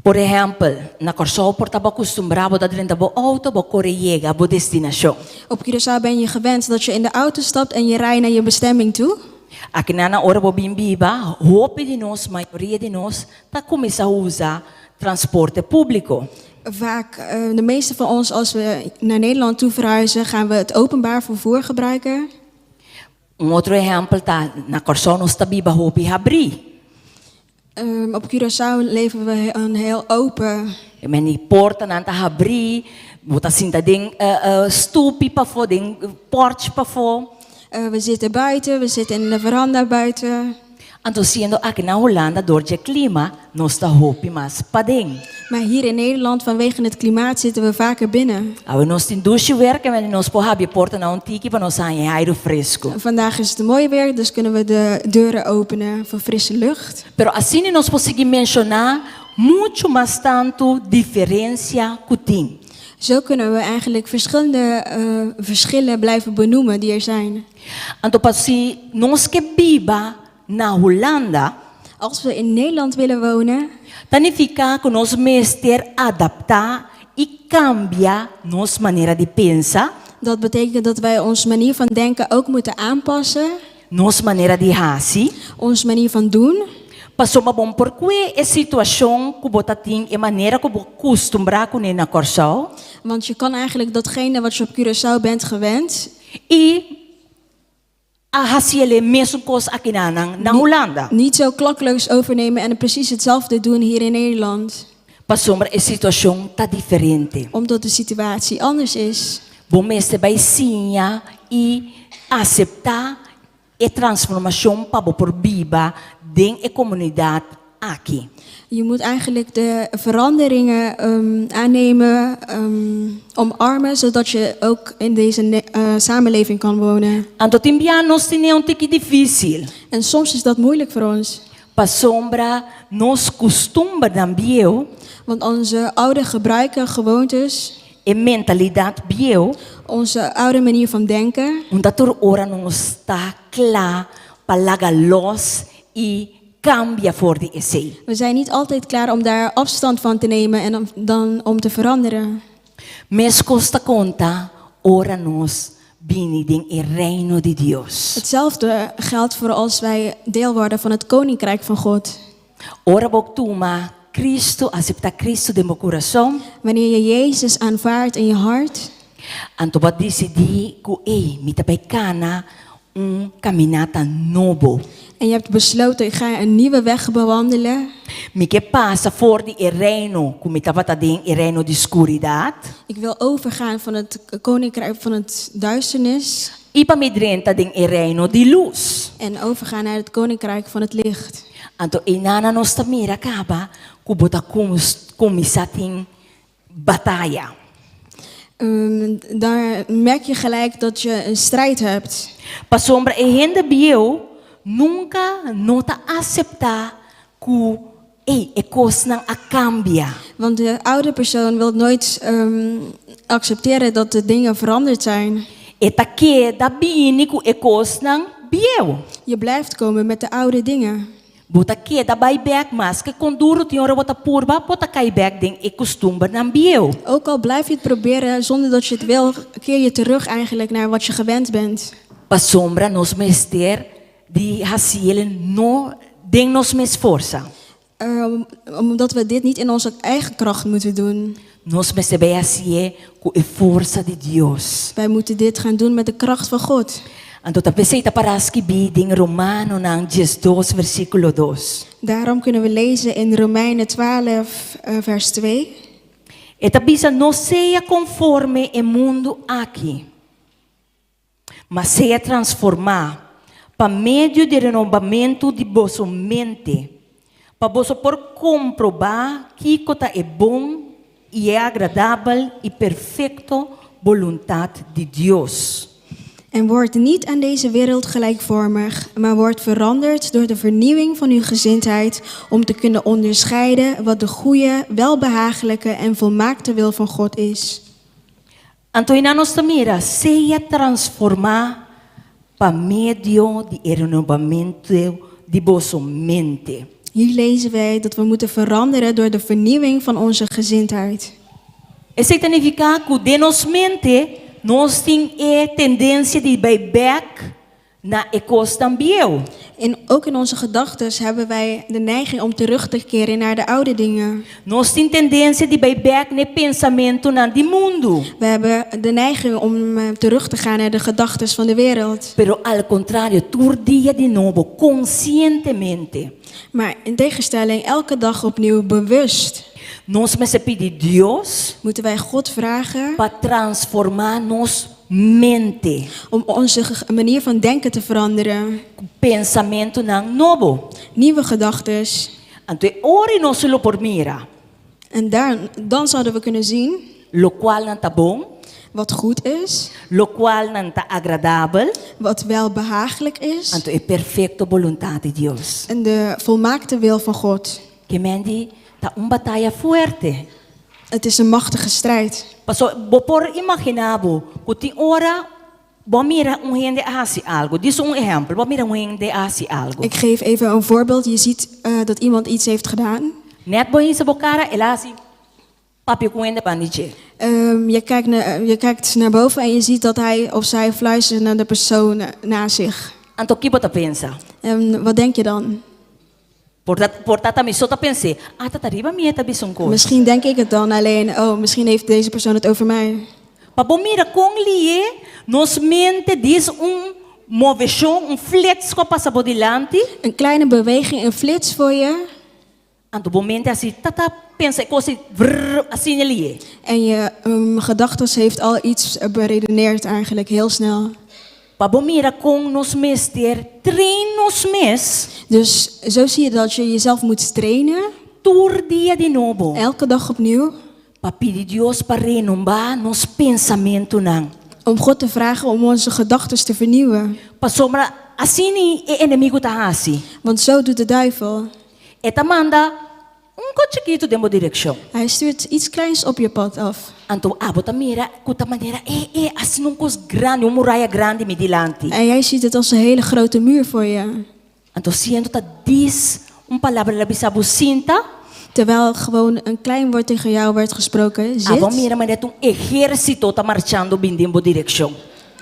Por exemplo, na Curaçao portava acostumbrado dat dentro bo auto bo correga bo destinação. Op Curaçao ben je gewend dat je in de auto stapt en je rijdt naar je bestemming toe. Aqui na hora bo bimbiba, hope de nós, maioria de nós, tá começa a usar transporte público. Vaak, de meeste van ons, als we naar Nederland toe verhuizen, gaan we het openbaar vervoer gebruiken. Outro exemplo tá na Curaçao nós tá biba hope abrir. Op Curaçao leven we een heel open. Men die porta nanta abrir, bota sinta ding stoepie pa voor ding porch pa voor. We zitten buiten, we zitten in de veranda buiten. Anto siendo aqui na Holanda door je klima, nós tá hope mas pading. Maar hier in Nederland, vanwege het klimaat, zitten we vaker binnen. We nós tem douche werken en nós po habi porta na tiki para nós aan aire fresco. Vandaag is het mooi weer, dus kunnen we de deuren openen voor frisse lucht. Pero assim nós conseguimos mencionar muito mais tanto diferença kuting. Zo kunnen we eigenlijk verschillende verschillen blijven benoemen die er zijn. Anto pasi nós que biba na Holanda. Als we in Nederland willen wonen, significa que nós meester adaptar e cambia nossa maneira de pensar. Dat betekent dat wij onze manier van denken ook moeten aanpassen. Nossa maneira de agir. Onze manier van doen. Pasoma bom porquê é situação que bota ting e maneira que bo costumbrar com na Curaçao. Want je kan eigenlijk datgene wat je op Curaçao bent gewend, E a hasiele mesmo coisa aqui na Holanda. niet zo klakkeloos overnemen en precies hetzelfde doen hier in Nederland. Pasoma é situação tá diferente. Omdat de situatie anders is. Bom mestre vai sinha e aceitar a transformação para bo por viva dentro da comunidade aqui. Je moet eigenlijk de veranderingen aannemen, omarmen, zodat je ook in deze samenleving kan wonen. Anto timbian nos tinha um tique difícil. En soms is dat moeilijk voor ons. Pasombra nos costuma também Want onze oude gebruiken, gewoontes, e mentalidade bio, onze oude manier van denken, omdat er ora não está klaar para lagar los e cambia voor de essay. we zijn niet altijd klaar om daar afstand van te nemen en dan om te veranderen. Mes costa conta ora nos bini den el reino de Dios. Hetzelfde geldt voor als wij deel worden van het koninkrijk van God. Ora bok tuma Cristo, accepta Cristo de meu coração, Wanneer je Jezus aanvaardt in je hart, anto ba decidi que mita bij kana caminata novo. en je hebt besloten, ik ga een nieuwe weg bewandelen. Mi que passa for de reino, como estava den el reino de escuridad, Ik wil overgaan van het koninkrijk van het duisternis e para me drenta den el reino de luz. en overgaan naar het koninkrijk van het licht. Anto inana nos tamira acaba kubota kumisating batalha. Daar merk je gelijk dat je een strijd hebt. Pasombra e gente bio nunca nota aceitar que e coisa não a cambia. Want de oude persoon wil nooit accepteren dat de dingen veranderd zijn. Eta que da bini ku e coisa não bio. Je blijft komen met de oude dingen. Bota que da vai back mas que conduro tiora bota purba bota kai back den e costumba não bio. Ook al blijf je het proberen zonder dat je het wil, keer je terug eigenlijk naar wat je gewend bent. Pasombra nos mester die hasielen no den nos mes força. Omdat we dit niet in onze eigen kracht moeten doen. Nos mester bij hasie ku e força de Dios. Wij moeten dit gaan doen met de kracht van God. Anto ta peseta paraski bi ding Romano nang 2 versículo 2. Daarom kunnen we lezen in Romeinen 12 vers 2. Eta bisa no seja conforme e mundo aqui, mas seja transformar para meio de renovamento de vossa mente, para você por comprovar que cota é bom e é agradável e perfeito vontade de Deus. En word niet aan deze wereld gelijkvormig, maar word veranderd door de vernieuwing van uw gezindheid om te kunnen onderscheiden wat de goede, welbehagelijke en volmaakte wil van God is. Antoina nos tamira, seja transformar para meio de renovamento de vossa mente. Hier lezen wij dat we moeten veranderen door de vernieuwing van onze gezindheid. Isso significa que de nos mente nós temos a tendência de bij back na ecos também. En ook in onze gedachten hebben wij de neiging om terug te keren naar de oude dingen. Nós temos tendência de bij back ne pensamento na di mundo. We hebben de neiging om terug te gaan naar de gedachten van de wereld. Pero al contrario, todo dia de novo, conscientemente. Maar in tegenstelling, elke dag opnieuw bewust Nós me pedir Deus moeten wij God vragen para transformar nos mente, om onze manier van denken te veranderen. pensamento na novo. Nieuwe gedachten. Então, ora nós lo por mira, En dan zouden we kunnen zien lo qual não tá bom, wat goed is, lo qual não tá agradável. wat wel behagelijk is Então, é perfeita vontade de Deus. en de volmaakte wil van God. Que mendi tá batalha forte. Het is een machtige strijd. Paso, por imaginavo, que tem hora, vou mira gente hace algo. Diz exemplo, vou mira gente hace algo. Ik geef even een voorbeeld. Je ziet dat iemand iets heeft gedaan. Net boy sa bocara, ela si papi kuende paniche. Je kijkt naar boven en je ziet dat hij of zij fluistert naar de persoon naast zich. Anto kibo ta pensa. En wat denk je dan? Portata mi sota pense, tatariba mi eta bisongkos. Misschien denk ik het dan alleen, oh, misschien heeft deze persoon het over mij. Pabomira kung liye, nos mente dis moveção, flexo passa bodilante. Een kleine beweging, een flits voor je. Anto momente assim, tata pensa coisa vrr assim liye. En je gedachtes heeft al iets beredeneerd eigenlijk, heel snel. Pabomira kung nos mester, train nos mes. Dus zo zie je dat je jezelf moet trainen. Tour dia de novo. Elke dag opnieuw. Papidi Dios para renovar nos pensamento nang. Om God te vragen om onze gedachtes te vernieuwen. Pasomra assim e inimigo tahasi. Want zo doet de duivel. Eta manda chiquito demo direction. Hij stuurt iets kleins op je pad af. Anto abota mira, kuta manera, assim num cos grande, muralla grande me dilante. En jij ziet het als een hele grote muur voor je. Anto siendo ta dis palavra la bisabu sinta. Terwijl gewoon een klein woord tegen jou werd gesproken. Abo Zit. mira manera un ejército ta marchando bindimbo direction.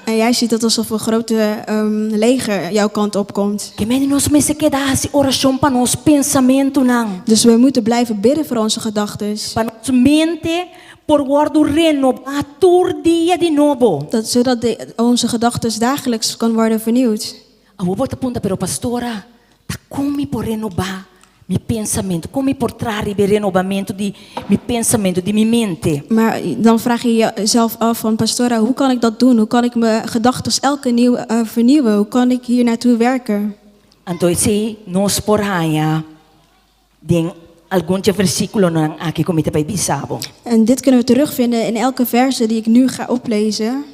En jij ziet het alsof een grote leger jouw kant opkomt. Que menos me se queda assim oração para nos pensamento nang. Dus we moeten blijven bidden voor onze gedachtes. Para nos mente por guardo renovar tour dia de novo. Zodat onze gedachtes dagelijks kan worden vernieuwd. Abo bota punta pero pastora, ta come por renovar mi pensamento, come por trarre il rinnovamento di mi pensamento, di mi mente. Maar dan vraag je jezelf af van pastora, hoe kan ik dat doen? Hoe kan ik mijn gedachtes elke nieuw vernieuwen? Hoe kan ik hier naartoe werken? Então esse nos por haya den alguns versículo nang aqui como te bisabo. En dit kunnen we terugvinden in elke verse die ik nu ga oplezen.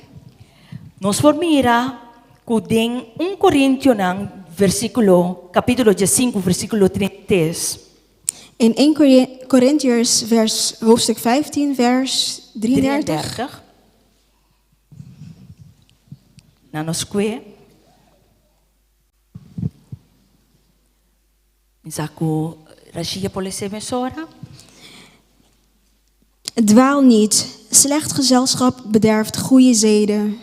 Nos por mira ku den 1 Corintio nang versículo, capítulo 5, versículo 33. In 1 Korintiërs hoofdstuk 15, vers 33. Nanosque. Misaku Rashia polese mesora. Dwaal niet. Slecht gezelschap bederft goede zeden.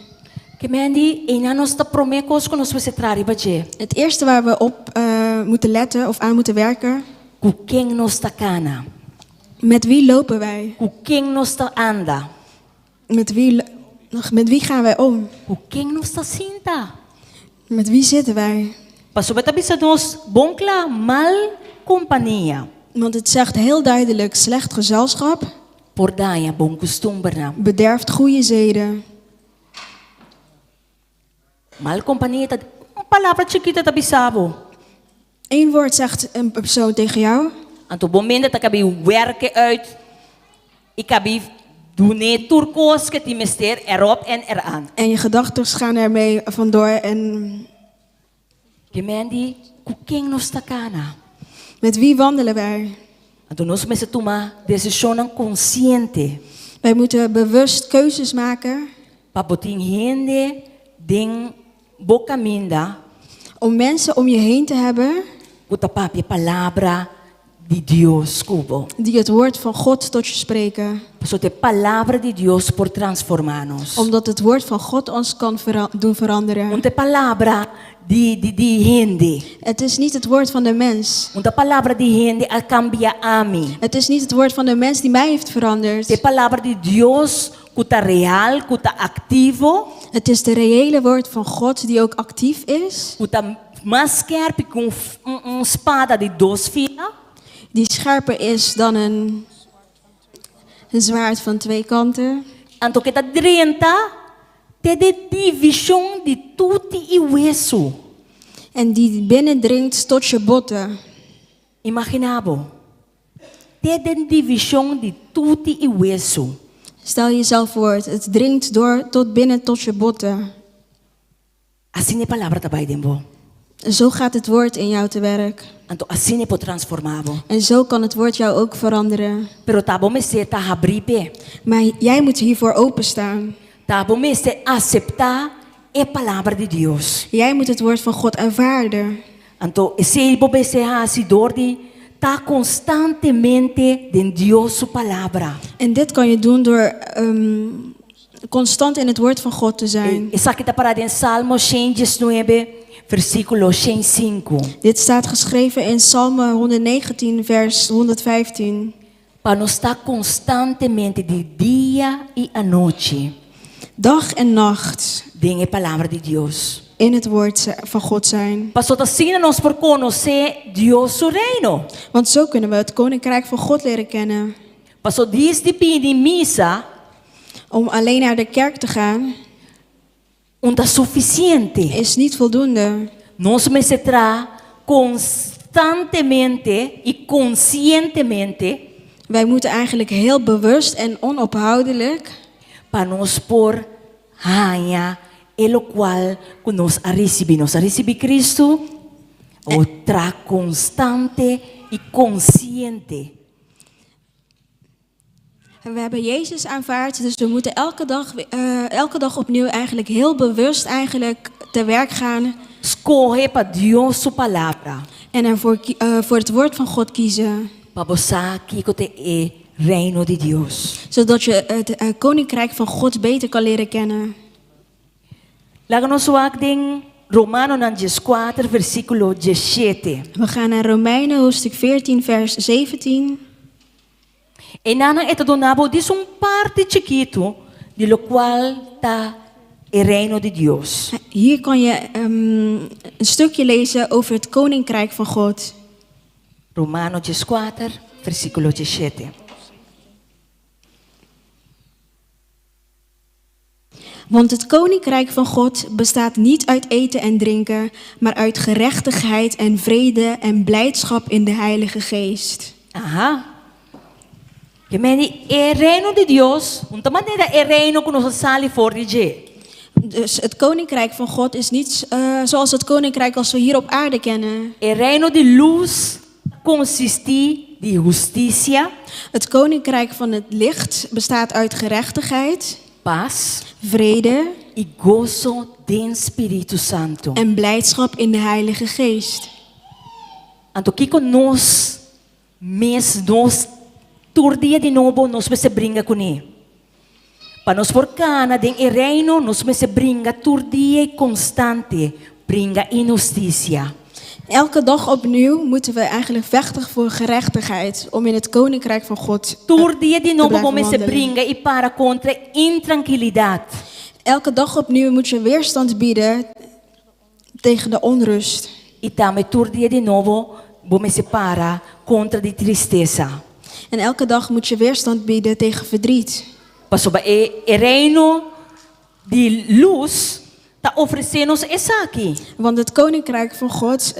Kemendi, inanos ta promekos konos we trari baje. Het eerste waar we op moeten letten of aan moeten werken. Kukeng nos ta kana. Met wie lopen wij? Kukeng nos ta anda. Met wie gaan wij om? Kukeng nos ta sinta. Met wie zitten wij? Pasubeta bisa nos bonkla mal compañía. Want het zegt heel duidelijk, slecht gezelschap Por daya bon costumbre. bederft goede zeden. Mal compañía ta palavra chiquita ta bisabo. Eén woord zegt een persoon tegen jou. Anto momento ta kabi werken uit. Ik kabi doen turkos ke ti mester erop en eraan. En je gedachten gaan ermee vandoor. En Kemendi kukeng nos ta kana. met wie wandelen wij? Anto nos mese toma decisionen consciente. Wij moeten bewust keuzes maken. Papoting hende ding boca minda. Om mensen om je heen te hebben Kuta papi palabra de Dios cubo. die het woord van God tot je spreken. So te palabra de Dios por transformarnos. Omdat het woord van God ons kan doen veranderen. Unte palabra di hende. Het is niet het woord van de mens. Unte palabra di hende al cambia a mí. Het is niet het woord van de mens die mij heeft Te veranderd. palabra de Dios kuta real, kuta activo, Het is de reële woord van God die ook actief is. kuta más scherp com espada de dos filos. Die scherper is dan een zwaard van 2 kanten. Anto que ta 30 te de division de tutti i hueso. En die binnendringt tot je botten. Imaginabo. Te de division de tutti i hueso. Stel jezelf voor, het dringt door tot binnen tot je botten. Assim é palavra trabalho dembo. Zo gaat het woord in jou te werk. Anto assim é po transformabo. En zo kan het woord jou ook veranderen. Pero tabo me se ta abripe. Maar jij moet hiervoor openstaan. Tabo me se aceptar é palavra de Dios. Jij moet het woord van God aanvaarden. Anto esse bobe se hasidor de ta constantemente de Dios su palabra. En dit kan je doen door constant in het woord van God te zijn. Essa aqui tá parada em Salmo 119, versículo 5. Dit staat geschreven in Psalm 119, vers 115. Para nos estar constantemente de dia e a noite Dag en nacht em a palavra de Deus. in het woord van God zijn. Pastor, assim nós por conhecer Deus seu reino. Want zo kunnen we het koninkrijk van God leren kennen. Pastor, diz de pedir missa, Om alleen naar de kerk te gaan não está suficiente. is niet voldoende. Nós precisamos constantemente e conscientemente Wij moeten eigenlijk heel bewust en onophoudelijk para nós por ganhar el qual que nós a receber. Nós a receber Cristo, outra constante e consciente. En we hebben Jezus aanvaard, dus we moeten elke dag opnieuw eigenlijk heel bewust eigenlijk te werk gaan Escorrer para Deus sua palavra. en ervoor voor het woord van God kiezen. Para você aqui que é reino de Deus. Zodat je het koninkrijk van God beter kan leren kennen. Laga nós ook ding Romano 4 versículo 17. We gaan naar Romeinen hoofdstuk 14 vers 17. E nana ito donabo diz parte chiquito de lo qual está el reino de Dios. Hier kan je een stukje lezen over het koninkrijk van God. Romano 4 versículo 17. Want het koninkrijk van God bestaat niet uit eten en drinken, maar uit gerechtigheid en vrede en blijdschap in de Heilige Geest. Aha. Que meni el reino de Dios, unta maneira el reino que nos sale for de. Dus het koninkrijk van God is niet zoals het koninkrijk als we hier op aarde kennen. El reino de luz consiste de justicia, Het koninkrijk van het licht bestaat uit gerechtigheid, paz vrede e gozo de Espírito Santo. en blijdschap in de Heilige Geest. Anto que nos tur dia de novo nos se brinca com ele. Para nos por cana den el reino nos se brinca tur dia constante, brinca injusticia. Elke dag opnieuw moeten we eigenlijk vechten voor gerechtigheid om in het koninkrijk van God Tur dia de novo blijven se wandelen. brinca e para contra intranquilidade. Elke dag opnieuw moet je weerstand bieden tegen de onrust. E também tur dia de novo se para contra de tristeza. En elke dag moet je weerstand bieden tegen verdriet. Pasoba el reino de luz está oferecendo essa aqui. Want het koninkrijk van God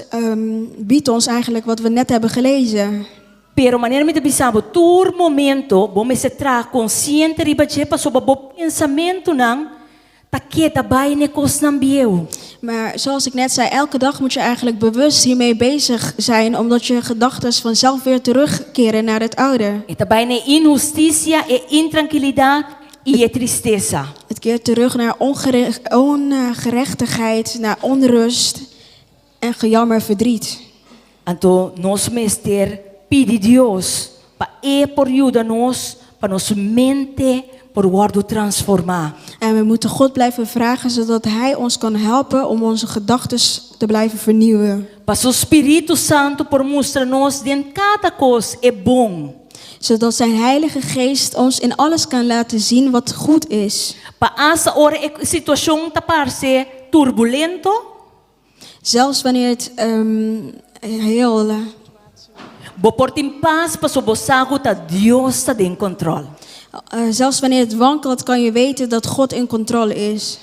biedt ons eigenlijk wat we net hebben gelezen. Pero maneira me bisabo tur momento, bom se tra consciente riba je pasoba bo pensamento nang taketa bai ne kos nang bieu. Maar zoals ik net zei, elke dag moet je eigenlijk bewust hiermee bezig zijn, omdat je gedachten vanzelf weer terugkeren naar het oude. Eta bai ne injusticia e intranquilidade e tristeza. Het keert terug naar ongerechtigheid, naar onrust en gejammer, verdriet. Anto nos mester pidi Dios pa por ajuda nos pa nos mente por guardo transformar. En we moeten God blijven vragen, zodat Hij ons kan helpen om onze gedachten te blijven vernieuwen. Pa o Espírito Santo por mostrar nos den cada coisa é bom. Zodat zijn Heilige Geest ons in alles kan laten zien wat goed is. Pa asa ora e situação ta parse turbulento, Zelfs wanneer het heel... bo porta em paz pa sobosago ta Deus ta den control. zelfs wanneer het wankelt, kan je weten dat God in controle is.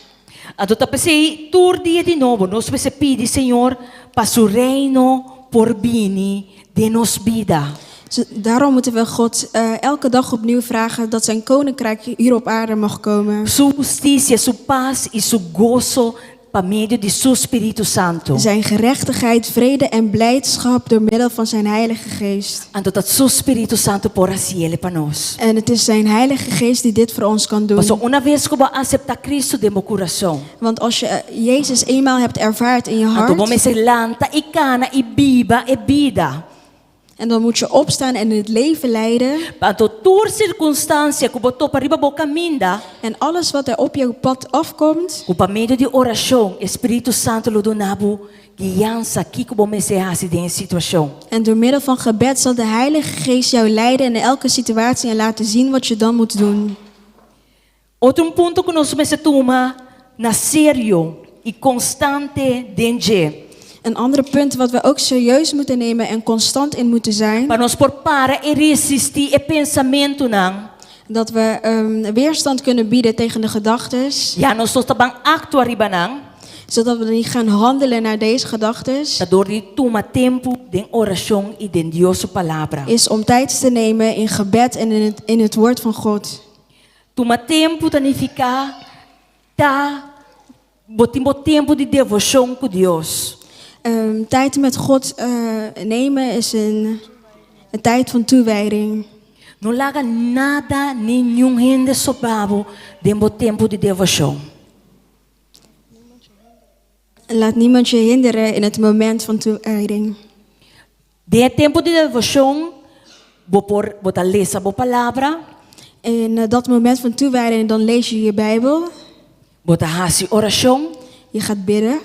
Ado ta pese tur dia de novo, nos pese pidi Senhor pa su reino por bini de nos vida. Daarom moeten we God elke dag opnieuw vragen dat zijn koninkrijk hier op aarde mag komen. Su justicia, su paz e su gozo pa medio de su Espírito Santo. Zijn gerechtigheid, vrede en blijdschap door middel van zijn Heilige Geest. Ando dat su Espírito Santo por asiele pa nos. En het is zijn Heilige Geest die dit voor ons kan doen. Paso una vez que va aceptar Cristo de mo coração. Want als je Jezus eenmaal hebt ervaard in je Ando hart, bom se lanta e cana e biba e vida. En dan moet je opstaan en het leven leiden. Panto tour circunstância que botou para riba boca minda, En alles wat er op je pad afkomt, com meio de oração, Espírito Santo lo donabo guiança aqui que bom se hasi de situação. en door middel van gebed zal de Heilige Geest jou leiden in elke situatie en laten zien wat je dan moet doen. Outro ponto que nós se toma na sério e constante danger. Een ander punt wat we ook serieus moeten nemen en constant in moeten zijn, Para nós por para e resistir e pensamento não. dat we weerstand kunnen bieden tegen de gedachtes, Já nós só tabang acto arriba não. zodat we niet gaan handelen naar deze gedachtes, Door die toma tempo de oração e de Deus palavra. is om tijd te nemen in gebed en in het woord van God. Toma tempo tanificar tá botimbo tempo de devoção com Deus. Tijd met God nemen is een tijd van toewijding. Não larga nada, nenhum rende sobabo de tempo de devoção. Laat niemand je hinderen in het moment van toewijding. De tempo de devoção, bota lesa bo palavra, In dat moment van toewijding dan lees je je Bijbel, bota hasi oração, je gaat bidden.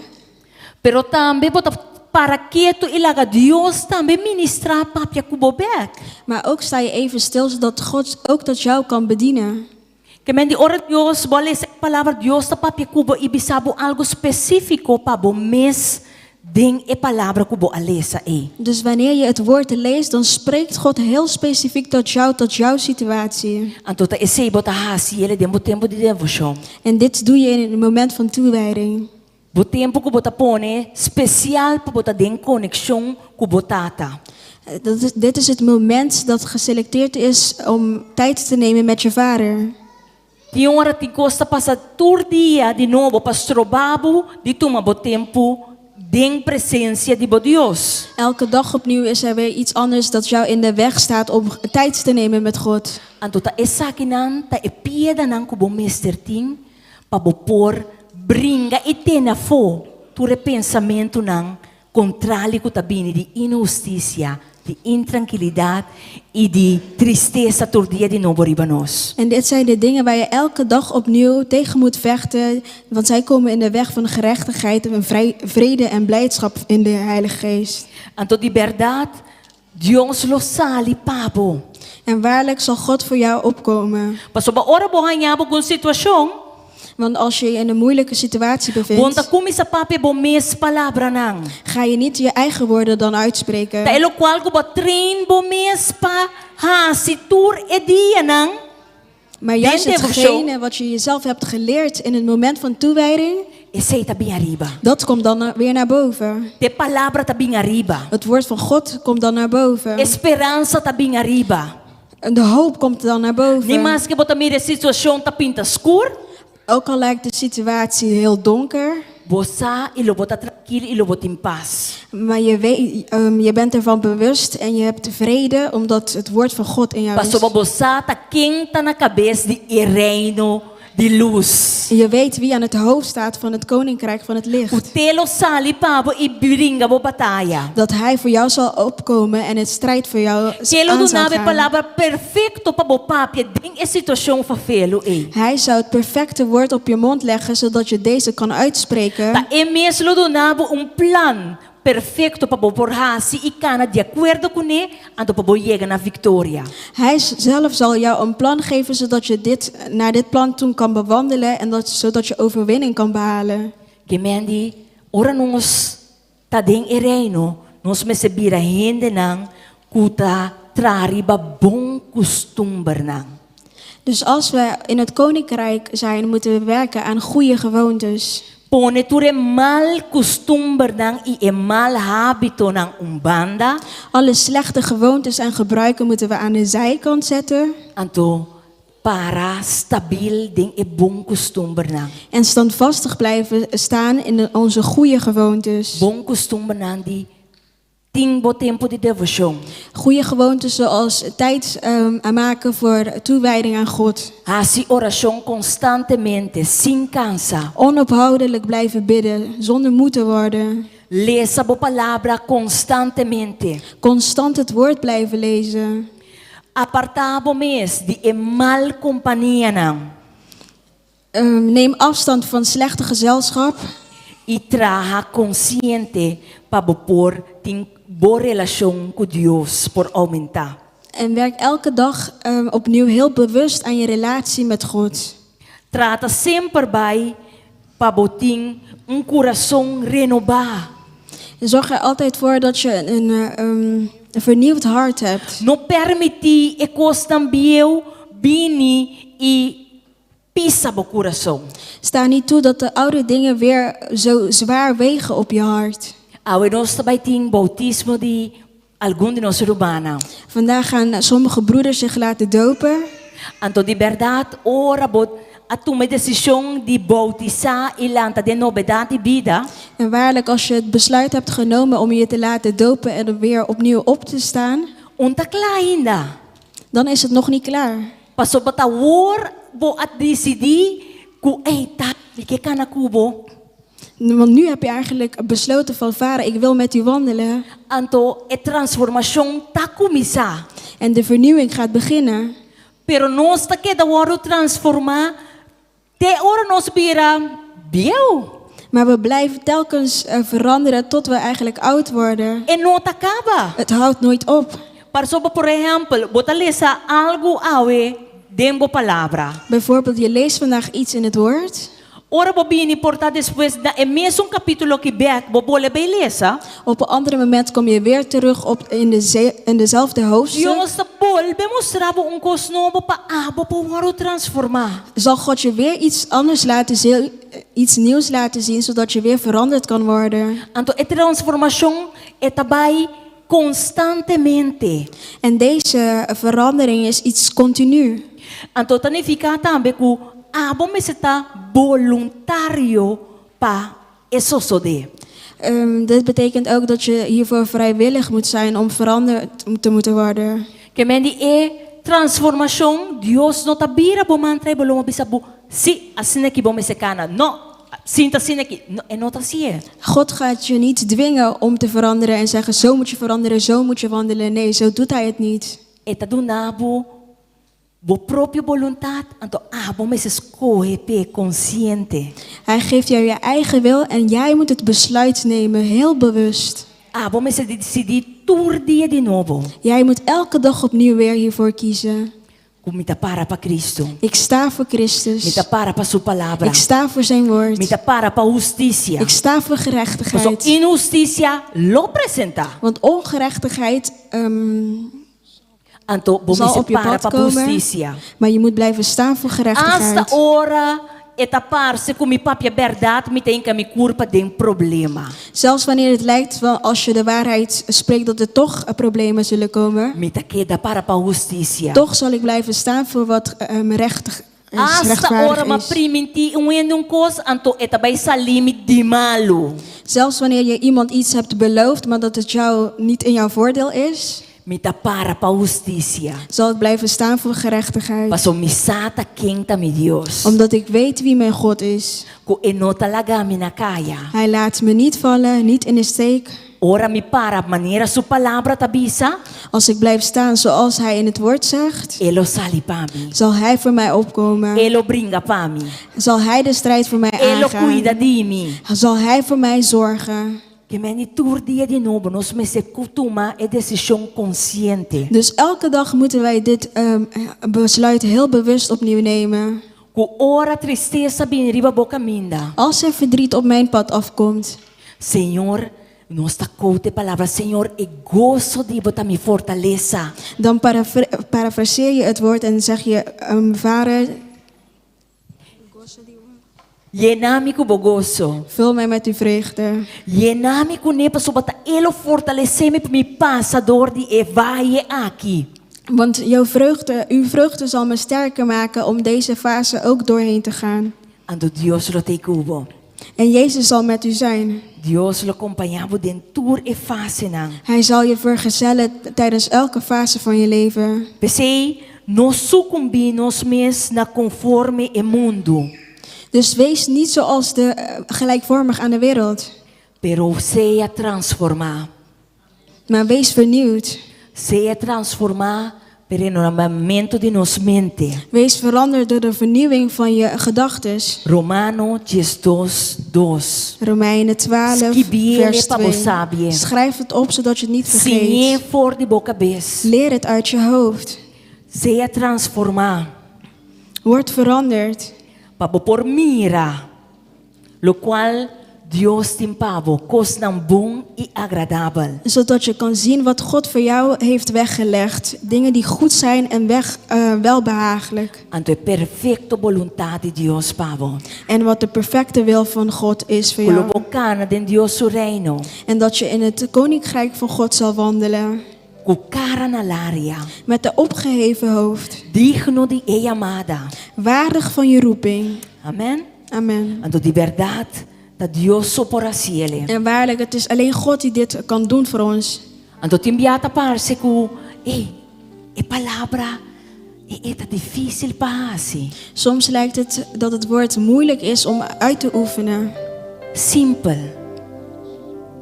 pero também bota para quieto e laga Deus também ministrar papia kubobek. Maar ook sta je even stil, zodat God ook dat jou kan bedienen. Que men de ora Deus, boa lesa palavra Deus ta papia kubo e bisabo algo específico para bo mes ding e palavra kubo alesa e. Dus wanneer je het woord leest, dan spreekt God heel specifiek tot jouw situatie. Antota esse bota hasi ele de tempo de devoção. En dit doe je in het moment van toewijding. O tempo que bota pone speciaal para botar den conexão com botata. Dit is het moment dat geselecteerd is om tijd te nemen met je vader. Die hora te costa passar todo dia de novo para strobabo de toma bo tempo den presença de bo Deus. Elke dag opnieuw is er weer iets anders dat jou in de weg staat om tijd te nemen met God. Antota essa kinan ta e pieda nan kubo mesterting para bo por bringa e tena fo tu repensamento nan contrali ku tabini di injusticia, di intranquilidade e di tristeza todo dia de novo riba nós. En dit zijn de dingen waar je elke dag opnieuw tegen moet vechten, want zij komen in de weg van gerechtigheid en vrede en blijdschap in de Heilige Geest. Anto di verdade, Deus lo sali pabo. En waarlijk zal God voor jou opkomen. Paso ba ora bo hanyabo kun situação, Want als je je in een moeilijke situatie bonta bevindt, kumi sa papi bo mes palavra nang. ga je niet je eigen woorden dan uitspreken. Ta elo qual ko ba train bo mes pa ha si tour e dia nang. Maar juist Bent je hetgene wat je jezelf hebt geleerd in het moment van toewijding, E sei tabi arriba. dat komt dan weer naar boven. Te palavra tabi arriba. Het woord van God komt dan naar boven. Esperança tabi arriba. En de hoop komt dan naar Ni boven. mas que bota mire situação ta pinta escuro. Ook al lijkt de situatie heel donker, Bosa e lo bota tranquilo e lo bota in paz. maar je bent ervan bewust en je hebt vrede omdat het woord van God in jou Paso ba is. bosa ta quenta na cabeça de reino de luz. Je weet wie aan het hoofd staat van het koninkrijk van het O licht. telo sali pabo e bringa bo batalha. Dat hij voor jou zal opkomen en het strijd voor jou Cielo aan do zal nave gaan. palavra perfeito para bo papia ding e situação fa felo e. Hij zou het perfecte woord op je mond leggen, zodat je deze kan uitspreken. Ta e mesmo do nave plan perfeito para bo porhasi e cana de acordo com ne ando para bo chegar na vitória. Hij zelf zal jou een plan geven, zodat je naar dit plan toe kan bewandelen en zodat je overwinning kan behalen. Que mendi ora nós ta ding e reino nós me se bira hende nang kuta trariba bon costumber nang. Dus als we in het koninkrijk zijn, moeten we werken aan goede gewoontes. Pone ture mal costumber nang e mal habito nang umbanda Alle slechte gewoontes en gebruiken moeten we aan de zijkant zetten. anto para stabil ding e bon costumber nang. En standvastig blijven staan in onze goede gewoontes. Bon costumber nang di ting bo tempo de devoção. Goede gewoontes zoals tijd aanmaken voor toewijding aan God. Hasi oração constantemente, sin cansa. Onophoudelijk blijven bidden, zonder moe te worden. Lesa bo palabra constantemente. Constant het woord blijven lezen. Apartabo mes di mal compañía nang. Neem afstand van slechte gezelschap. E traha consciente para por ting bo relação com Deus por aumentar. En werk elke dag opnieuw heel bewust aan je relatie met God. Trata sempre bij para boting coração renovado. Zorg er altijd voor dat je een vernieuwd hart hebt. Não permitir e costambieu bini e pisa bo coração. Sta niet toe dat de oude dingen weer zo zwaar wegen op je hart. Awe nós também tem bautismo de algum de nós urbana. Vandaag gaan sommige broeders zich laten dopen. Anto de verdade ora bot a tomar decisão de bautizar e lanta de novidade de vida. En waarlijk, als je het besluit hebt genomen om je te laten dopen en er weer opnieuw op te staan, Unta klaar ainda. dan is het nog niet klaar. Paso bata war bo at decidi ku ta que kana kubo. Want nu heb je eigenlijk besloten van vader, ik wil met u wandelen. Anto e transformação ta começar. En de vernieuwing gaat beginnen. Pero nós ta que da waru transformar te ora nos bira bieu. Maar we blijven telkens veranderen tot we eigenlijk oud worden. E não ta acaba. Het houdt nooit op. Paso por exemplo, bota lesa algo awe dembo palavra. Bijvoorbeeld, je leest vandaag iets in het woord. Ora bobini porta después da e mesmo capítulo que bet bobole beleza. Op een ander moment kom je weer terug in dezelfde hoofdstuk. Dios ta volve mostrava cos novo pa abo po waru transformar. Zal God je weer iets anders laten zien, iets nieuws laten zien, zodat je weer veranderd kan worden. Anto e transformação é tabai constantemente. En deze verandering is iets continu. Anto tanifica tambe ku abo meseta voluntario pa esosode. Dit betekent ook dat je hiervoor vrijwillig moet zijn om veranderd te moeten worden. Que mendi e transformação Dios no tabira bo mantra bo lomo bisabu. Si asine ki bo mesekana. No, sinta sine ki. No, e nota sie. God gaat je niet dwingen om te veranderen en zeggen zo moet je veranderen, zo moet je wandelen. Nee, zo doet hij het niet. Eta do nabo bo proprio voluntad anto abo mes escoge pe consciente. Hij geeft jou je eigen wil en jij moet het besluit nemen, heel bewust. Abo mes decidi tur dia de novo. Jij moet elke dag opnieuw weer hiervoor kiezen. Mita para pa Cristo. Ik sta voor Christus. Mita para pa su palavra. Ik sta voor zijn woord. Mita para pa justicia. Ik sta voor So gerechtigheid. injusticia lo presenta. Want ongerechtigheid Anto zal bomise op je para pad pa komen. justicia. Maar je moet blijven staan voor gerechtigheid. Hasta ora etapar-se com mi papia verdade me tem que me culpa de problema. Zelfs wanneer het lijkt wel als je de waarheid spreekt dat er toch problemen zullen komen. Me ta queda para pa justicia. Toch zal ik blijven staan voor wat rechtig is, Hasta ora rechtvaardig ma is. primiti un cos anto etabay salimi di malo. Zelfs wanneer je iemand iets hebt beloofd, maar dat het jou niet in jouw voordeel is, Me ta para pa justicia. zal ik blijven staan voor gerechtigheid. Paso misata quenta mi Dios. Omdat ik weet wie mijn God is. Ko enota laga mi na kaya. Hij laat me niet vallen, niet in de steek. Ora mi para manera su palabra tabisa. Als ik blijf staan zoals hij in het woord zegt, Elo sali pa mi. zal hij voor mij opkomen. Elo bringa pa mi. Zal hij de strijd voor mij Elo cuida aangaan. di mi. Zal hij voor mij zorgen. Que meni tur dia de novo nos me se cutuma e decisão consciente. Dus elke dag moeten wij dit besluit heel bewust opnieuw nemen. Ku ora tristeza bin riba boca minda. Als er verdriet op mijn pad afkomt, Senhor, nós ta coute palavra, Senhor, e gozo de botar mi fortaleza. dan parafraseer je het woord en zeg je, Vader, Llenami ku bogoso. vul mij met uw vreugde. Llenami ku nepa so bata elo fortaleceme mi passador di e vai aqui. Want uw vreugde zal me sterker maken om deze fase ook doorheen te gaan. Ando Dios lo te cubo. En Jezus zal met u zijn. Dios lo acompanhava den tour e fase nang. Hij zal je vergezellen tijdens elke fase van je leven. Pensei, nós sucumbimos mes na conforme e mundo. Dus wees niet zoals gelijkvormig aan de wereld. Pero seja transformar. Maar wees vernieuwd. Seja transformar per renovamento de nos mente. Wees veranderd door de vernieuwing van je gedachtes. Romano 12:2. Romeinen 12, Scribiele vers pa 2. sabie. Schrijf het op zodat je het niet Sinhe vergeet. for de boca bes. Leer het uit je hoofd. Seja transformar. Word veranderd. Para por mira. Lo qual Dios timpavo cos nam bom e agradável. Zodat je kan zien wat God voor jou heeft weggelegd. Dingen die goed zijn en welbehagelijk. Anto perfecto voluntad de Dios pavo. En wat de perfecte wil van God is voor jou. Colobocana den Dios su reino. En dat je in het koninkrijk van God zal wandelen. Cucara na l'aria. Met de opgeheven hoofd. Digno de e amada. Waardig van je roeping. Amen. Amen. Anto de verdad dat Dios sopora ciele. En waarlijk, het is alleen God die dit kan doen voor ons. Anto timbiata parse ku e palabra eta difícil pasi. Soms lijkt het dat het woord moeilijk is om uit te oefenen. Simpel.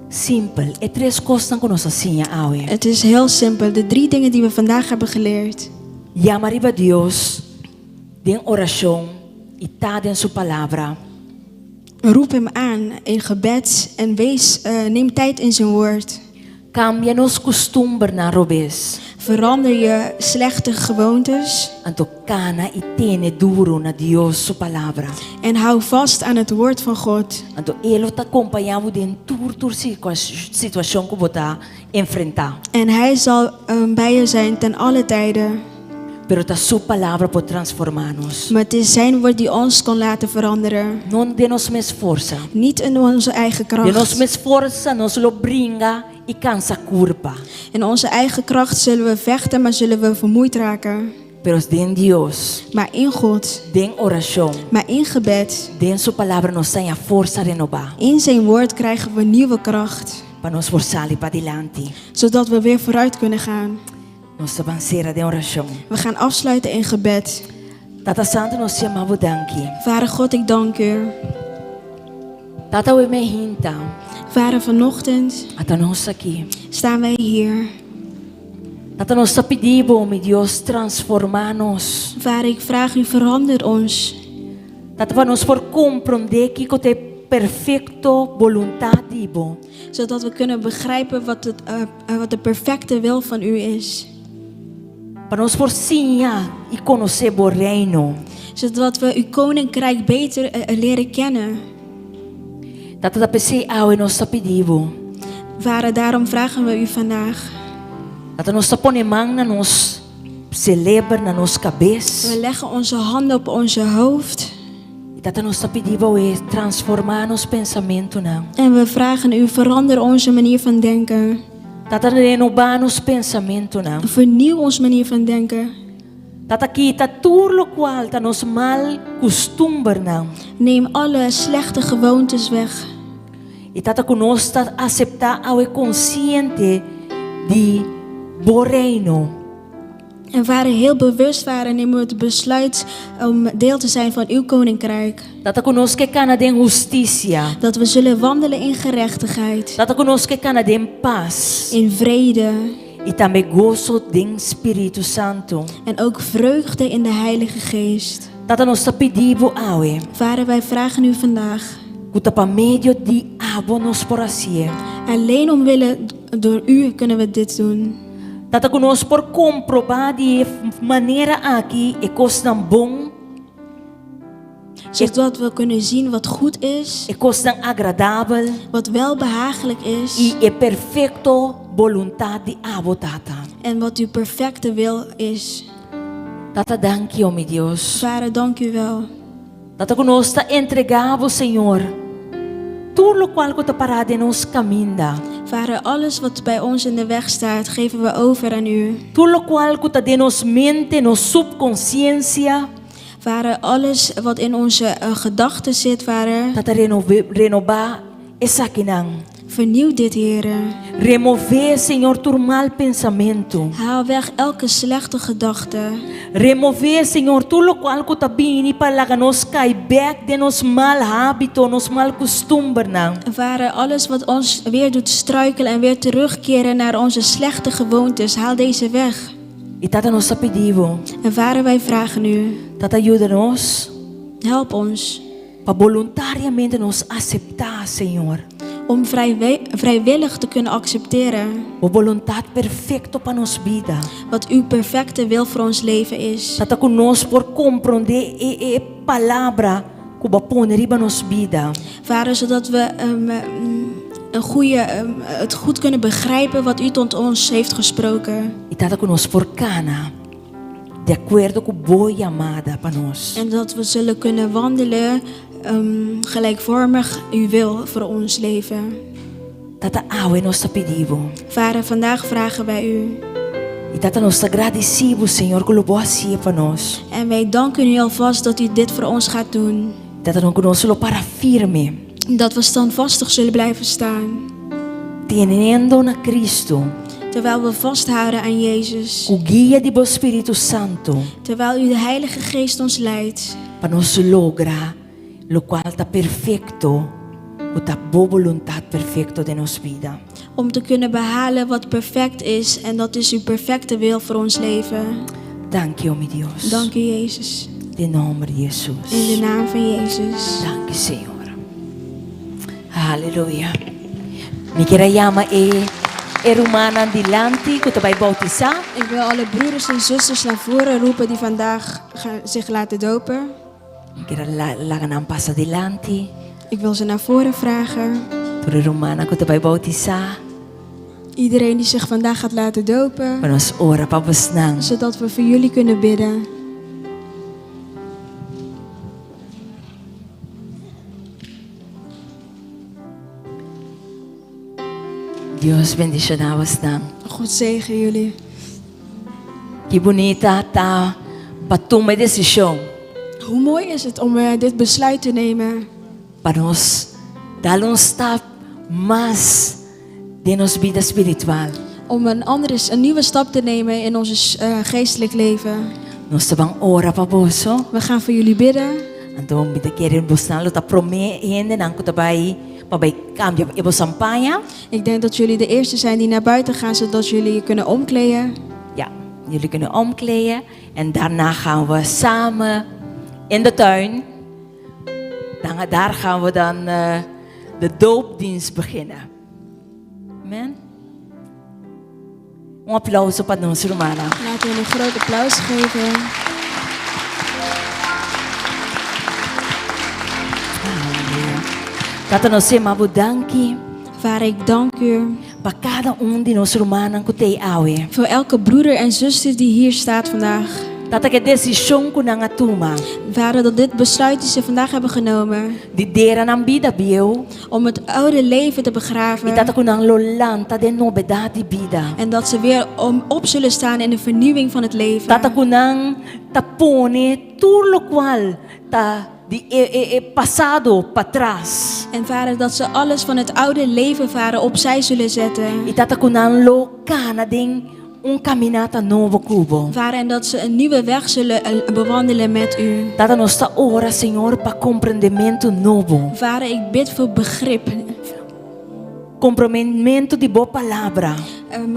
Simpel. E tres cosas que nos enseña awe. Het is heel simpel. De 3 dingen die we vandaag hebben geleerd. Llamar a Dios den oración y ta en su palabra. Roep hem aan in gebed en neem tijd in zijn woord. Cambia nos costumbre na robes. Verander je slechte gewoontes Anto cana y tiene duro na Dios su palabra. en hou vast aan het woord van God. Anto elo ta acompanhamos den tur situação que bota enfrentar. En hij zal bij je zijn ten alle tijden. Pero ta su palabra por transformarnos. Maar het is zijn woord die ons kan laten veranderen. Non de nos mes força. Niet in onze eigen De nos kracht. mes força nos lo bringa y cansa curva. In onze eigen kracht zullen we vechten, maar zullen we vermoeid raken. Pero es den Dios, Maar in God, den oración, maar in gebed, den su palabra nos tenha força renovar. in zijn woord krijgen we nieuwe kracht. Para nos forzar para adelante. Zodat we weer vooruit kunnen gaan. Nos avanceira de oração. We gaan afsluiten in gebed. Tata Santo nos chamava danki. Vader God, ik dank u. Tata we me hinta. Vader, vanochtend Ata nos aqui. staan wij hier. Tata nos pedibo, mi Dios, transformanos. Vader, ik vraag u, verander ons. Tata para nos por compreender que te perfecto voluntad dibo. Zodat we kunnen begrijpen wat de perfecte wil van u is. Para nos por sinha e conhecer o reino. Zodat we uw koninkrijk beter leren kennen. Tata da PC ao nos pedibo. Vader, daarom vragen we u vandaag. Tata nos pone man na nos celebra na nos cabeça. We leggen onze handen op onze hoofd. Tata nos pedibo e transformar nos pensamento na. En we vragen u, verander onze manier van denken. Tata renovar nos pensamento na. Vernieuw onze manier van denken. Tata kita tudo lo qual ta nos mal costumbre na. Neem alle slechte gewoontes weg. E tata conosco aceitar ao consciente de bo reino. En vader, heel bewust, vader, nemen we het besluit om deel te zijn van uw koninkrijk. Tata conosco cana de justiça. Dat we zullen wandelen in gerechtigheid, Tata conosco cana de paz. in vrede E também gozo de Espírito Santo. en ook vreugde in de Heilige Geest. Tata nos pedibo awe. Vader, wij vragen u vandaag, Kuta pa medio di abo nos por asie. alleen omwille door u kunnen we dit doen. Tata conosco por comprovar de maneira aqui e costan bom. Zodat we kunnen zien wat goed is, E costan agradável. wat wel behagelijk is E perfecto voluntad de abo tata. en wat uw perfecte wil is. Tata danke, oh meu Deus. Vader, dank u wel. Tata conosco entregava, Senhor, tudo lo qual que te parado em nos caminho. Vader, alles wat bij ons in de weg staat, geven we over aan u. Tudo lo qual que te de nos mente, nos subconsciência. Vader, alles wat in onze gedachten zit, Vader. Tata renovar essa kinang. Vernieuw dit, Heere. Remover, Senhor, todo mal pensamento. Haal weg elke slechte gedachte. Remover, Senhor, tudo o qual que tabini para nos cai back de nos mal hábito, nos mal costume, não. Vader, alles wat ons weer doet struikelen en weer terugkeren naar onze slechte gewoontes, haal deze weg. E tata nos pedivo, En Vader, wij vragen u, tata ajuda-nos help ons para voluntariamente nos aceitar, Senhor. om vrijwillig te kunnen accepteren O vontade perfecta para nos vida. wat uw perfecte wil voor ons leven is. Tata conosco por compreender e palavra que va poner riba nos vida. Vader, zodat we het goed kunnen begrijpen wat u tot ons heeft gesproken. E tata conosco por cana, de acordo com boa amada para nós. En dat we zullen kunnen wandelen gelijkvormig uw wil voor ons leven. Tata awe nos pedivo. Vader, vandaag vragen wij u. E tata nos agradecido, Senhor, que louvou assim para nós. En wij danken u alvast dat u dit voor ons gaat doen. Tata não conosco para firme, Dat we standvastig zullen blijven staan. teniendo na Cristo, Terwijl we vasthouden aan Jezus. o guia do Espírito Santo, Terwijl u de Heilige Geest ons leidt. para nos logra lo qual está perfecto, o ta boa vontade perfecto de nos vida. Om te kunnen behalen wat perfect is. En dat is uw perfecte wil voor ons leven. Dank je, meu Deus. Dank u, Jezus. De nome de Jesus. In de naam van Jezus. Dank je, Senhor. Halleluja. Mi quero chamar Romana Dilanti, que vai bautizar. Ik wil alle broeders en zusters naar voren roepen die vandaag zich laten dopen. Mi quero lagan passa Dilanti. Ik wil ze naar voren vragen. Para Romana, que vai bautizar. Iedereen die zich vandaag gaat laten dopen. Para nos ora para besnang. Zodat we voor jullie kunnen bidden. Deus bendicionar besnang. God zegen jullie. Que bonita tá para tomar decisão. Hoe mooi is het om dit besluit te nemen. Para nos dar stap mais de nos vida espiritual. Om een nieuwe stap te nemen in ons geestelijk leven. Nós vamos orar para vós. We gaan voor jullie bidden. Então, me querem buscar, tá prometendo, não que vai para cambia e vos acompanha. Ik denk dat jullie de eerste zijn die naar buiten gaan, zodat jullie je kunnen omkleden. Ja, jullie kunnen omkleden en daarna gaan we samen in de tuin. Daar gaan we dan de doopdienst beginnen. Amen. Een applaus para ons, Romana. Laten we een groot applaus geven. Tata nos sema danki. Vader, ik dank u. Para cada de nós Romana que te awe. Voor elke broeder en zuster die hier staat vandaag. Tata que decisão que nanga toma. Vader, dat dit besluit die ze vandaag hebben genomen. Die dera na vida bio. Om het oude leven te begraven. Tata que nang lolanta de novidade vida. En dat ze weer op zullen staan in de vernieuwing van het leven. Tata que nang tapone tudo lo qual ta die passado para trás. En Vader, dat ze alles van het oude leven, Vader, opzij zullen zetten. E tata que nang lo cana ding caminata novo cubo. Vader, en dat ze een nieuwe weg zullen bewandelen met u. Tata nos ta ora, Senhor, para compreendimento novo. Vader, ik bid voor begrip. Compreendimento de boa palavra.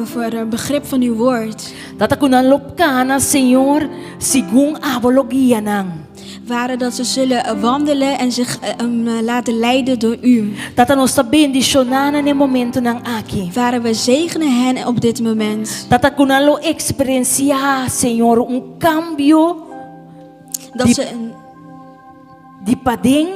Voor begrip van uw woord. Tata que nang lo cana, Senhor, segundo a biologia nang. Vader, dat ze zullen wandelen en zich laten leiden door u. Tata nos ta bendicionar no momento nang aqui. Vader, we zegenen hen op dit moment. Tata que nang lo experienciar, Senhor, cambio. Dat ze die pading.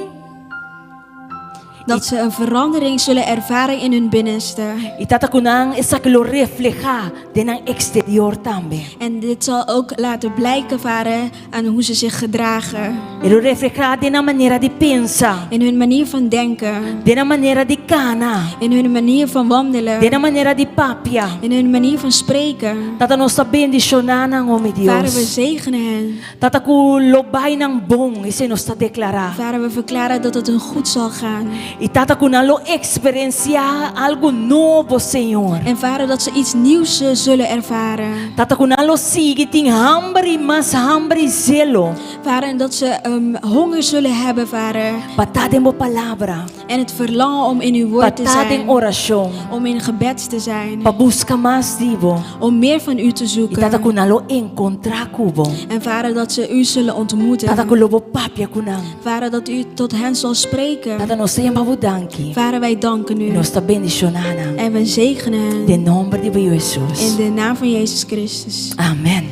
Dat ze een verandering zullen ervaren in hun binnenste. E tata que nang essa que lo refleja de nang exterior também. En dit zal ook laten blijken, Vader, aan hoe ze zich gedragen. E lo refleja de na maneira de pensar. In hun manier van denken. De na maneira de cana. In hun manier van wandelen. De na maneira de papia. In hun manier van spreken. Tata nos ta bendicionar nang ome Deus. Vader, we zegenen hen. Tata que lo bai nang bom, esse nos ta declarar. Vader, we verklaren dat het hun goed zal gaan. Y tata kunalo experiencia algo nuevo, Señor. En Vader, dat ze iets nieuws zullen ervaren. Tata kunalo sigiting hambre mas hambre zelo. Vader, en dat ze honger zullen hebben, Vader. Patadem mo palabra. En het verlangen om in uw woord te Patadem zijn. oración. Om in gebed te zijn. Pabusca mas divo. Om meer van u te Y tata zoeken. kunalo encontra kubo. En Vader, dat ze u zullen ontmoeten. Tata kulobo papia kunang. Vader, dat u tot hen zal spreken. Tata no se babudanki. Vader, wij danken u. Nos sta bendicionana. En we zegenen hen. De nombre de Jesus. In de naam van Jezus Christus. Amen.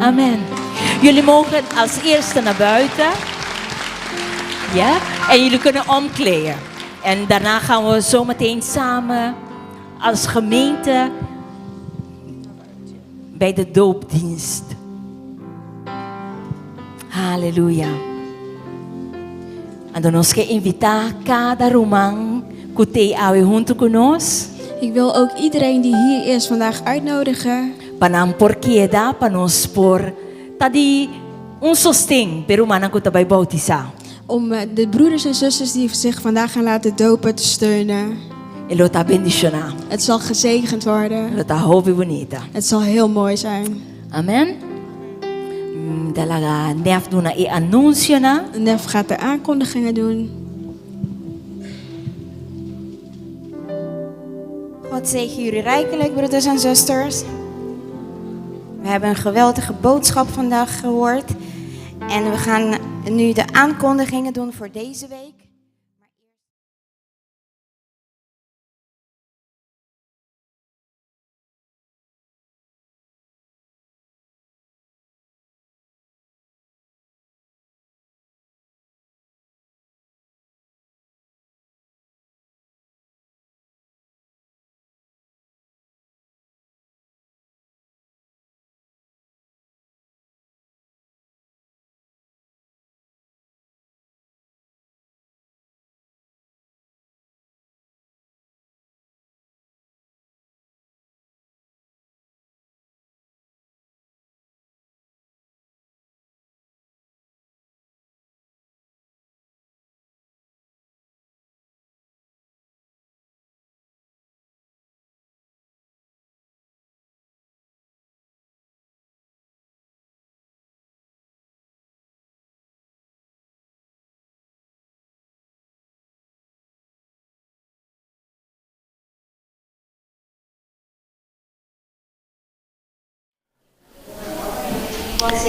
Amen. Jullie mogen als eerste naar buiten. Ja? En jullie kunnen omkleden. En daarna gaan we zo meteen samen als gemeente bij de doopdienst. Halleluja. En dan nos que invitar cada romang kutei awe junto conosco. Ik wil ook iedereen die hier is vandaag uitnodigen. Panam porqueda panos por tadi sostén pero manan ko tabay bautisa. Om de broeders en zusters die zich vandaag gaan laten dopen te steunen. Elota bendiciona. Het zal gezegend worden. Elota hobi bonita. Het zal heel mooi zijn. Amen. Dalaga nef duna e annuncio na. Nef gaat de aankondigingen doen. God zegen jullie rijkelijk, broeders en zusters. We hebben een geweldige boodschap vandaag gehoord. En we gaan nu de aankondigingen doen voor deze week.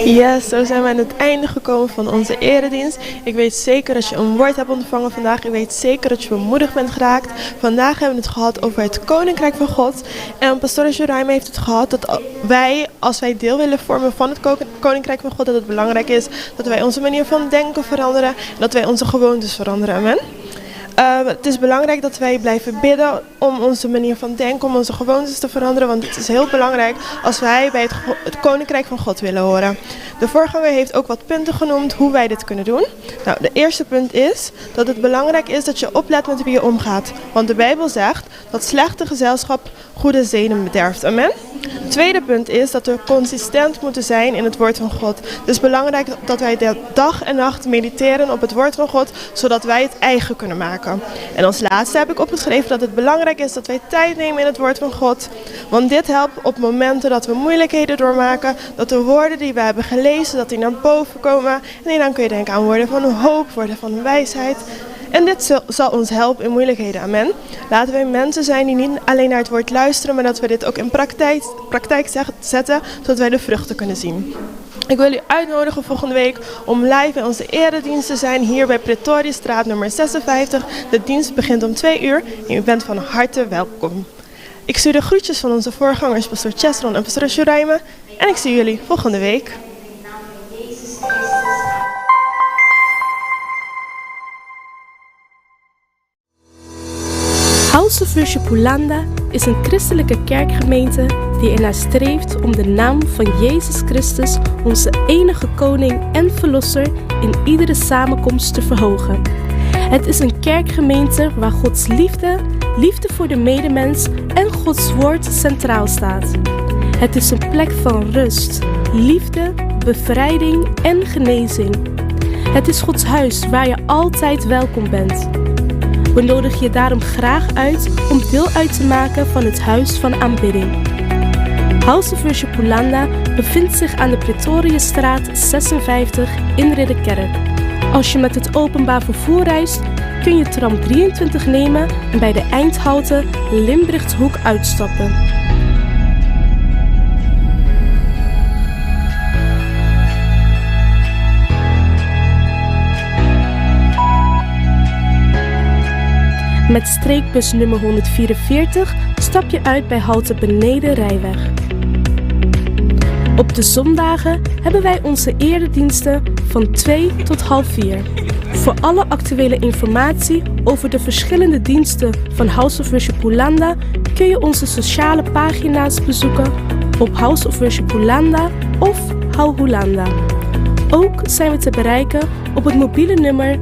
Yes, zo zijn we aan het einde gekomen van onze eredienst. Ik weet zeker dat je een woord hebt ontvangen vandaag. Ik weet zeker dat je bemoedigd bent geraakt. Vandaag hebben we het gehad over het Koninkrijk van God. En pastoor Joraima heeft het gehad dat wij, als wij deel willen vormen van het Koninkrijk van God, dat het belangrijk is dat wij onze manier van denken veranderen. En dat wij onze gewoontes veranderen. Amen. Het is belangrijk dat wij blijven bidden om onze manier van denken, om onze gewoontes te veranderen. Want het is heel belangrijk als wij bij het Koninkrijk van God willen horen. De voorganger heeft ook wat punten genoemd hoe wij dit kunnen doen. Nou, de eerste punt is dat het belangrijk is dat je oplet met wie je omgaat. Want de Bijbel zegt dat slechte gezelschap goede zeden bederft. Amen. Het tweede punt is dat we consistent moeten zijn in het woord van God. Het is belangrijk dat wij dag en nacht mediteren op het woord van God, zodat wij het eigen kunnen maken. En als laatste heb ik opgeschreven dat het belangrijk is dat wij tijd nemen in het woord van God. Want dit helpt op momenten dat we moeilijkheden doormaken, dat de woorden die we hebben gelezen, dat die naar boven komen. En dan kun je denken aan woorden van hoop, woorden van wijsheid. En dit zal ons helpen in moeilijkheden. Amen. Laten wij mensen zijn die niet alleen naar het woord luisteren, maar dat we dit ook in praktijk zetten, zodat wij de vruchten kunnen zien. Ik wil u uitnodigen volgende week om live bij onze eredienst te zijn hier bij Pretoriestraat nummer 56. De dienst begint om 2 uur en u bent van harte welkom. Ik stuur de groetjes van onze voorgangers, pastoor Chesron en pastoor Joraima. En ik zie jullie volgende week. House of Worship Hollanda is een christelijke kerkgemeente die ernaar streeft om de naam van Jezus Christus, onze enige koning en verlosser, in iedere samenkomst te verhogen. Het is een kerkgemeente waar Gods liefde, liefde voor de medemens en Gods woord centraal staat. Het is een plek van rust, liefde, bevrijding en genezing. Het is Gods huis waar je altijd welkom bent. We nodigen je daarom graag uit om deel uit te maken van het Huis van Aanbidding. House of Worship Hollanda bevindt zich aan de Pretoriusstraat 56 in Ridderkerk. Als je met het openbaar vervoer reist, kun je tram 23 nemen en bij de eindhalte Limbrichtshoek uitstappen. Met streekbus nummer 144 stap je uit bij halte Beneden Rijweg. Op de zondagen hebben wij onze erediensten van 2 tot half 4. Voor alle actuele informatie over de verschillende diensten van House of Worship Hollanda kun je onze sociale pagina's bezoeken op House of Worship Hollanda of Hou Hollanda. Ook zijn we te bereiken op het mobiele nummer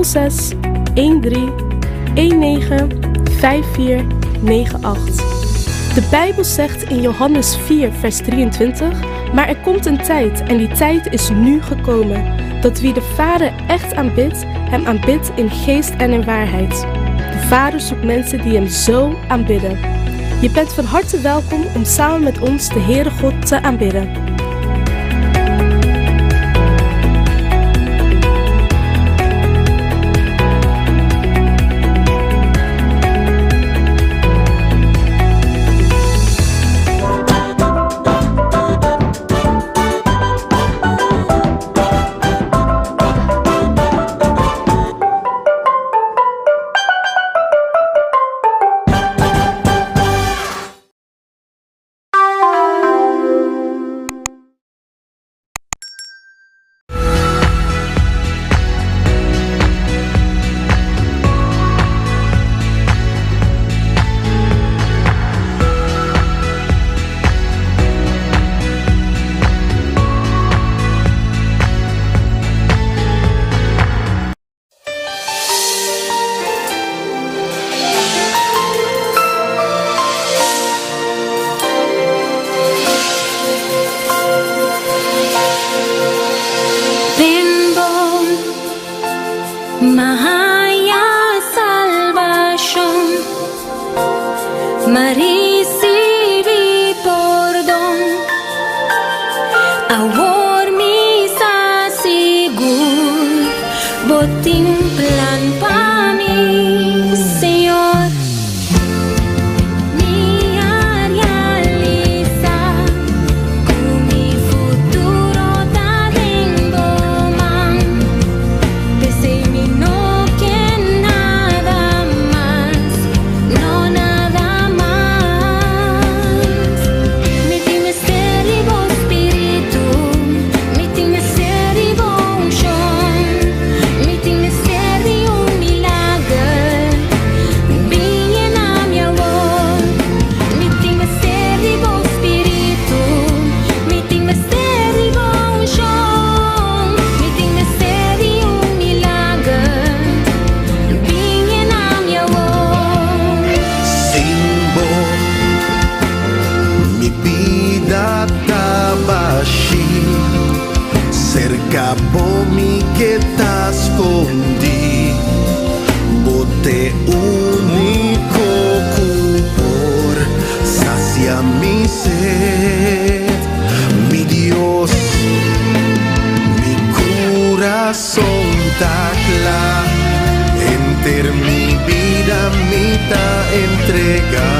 06 13 19 5498. De Bijbel zegt in Johannes 4 vers 23, maar er komt een tijd en die tijd is nu gekomen, dat wie de Vader echt aanbidt, hem aanbidt in geest en in waarheid. De Vader zoekt mensen die hem zo aanbidden. Je bent van harte welkom om samen met ons de Heere God te aanbidden. Enter mi vida, mitad entregada.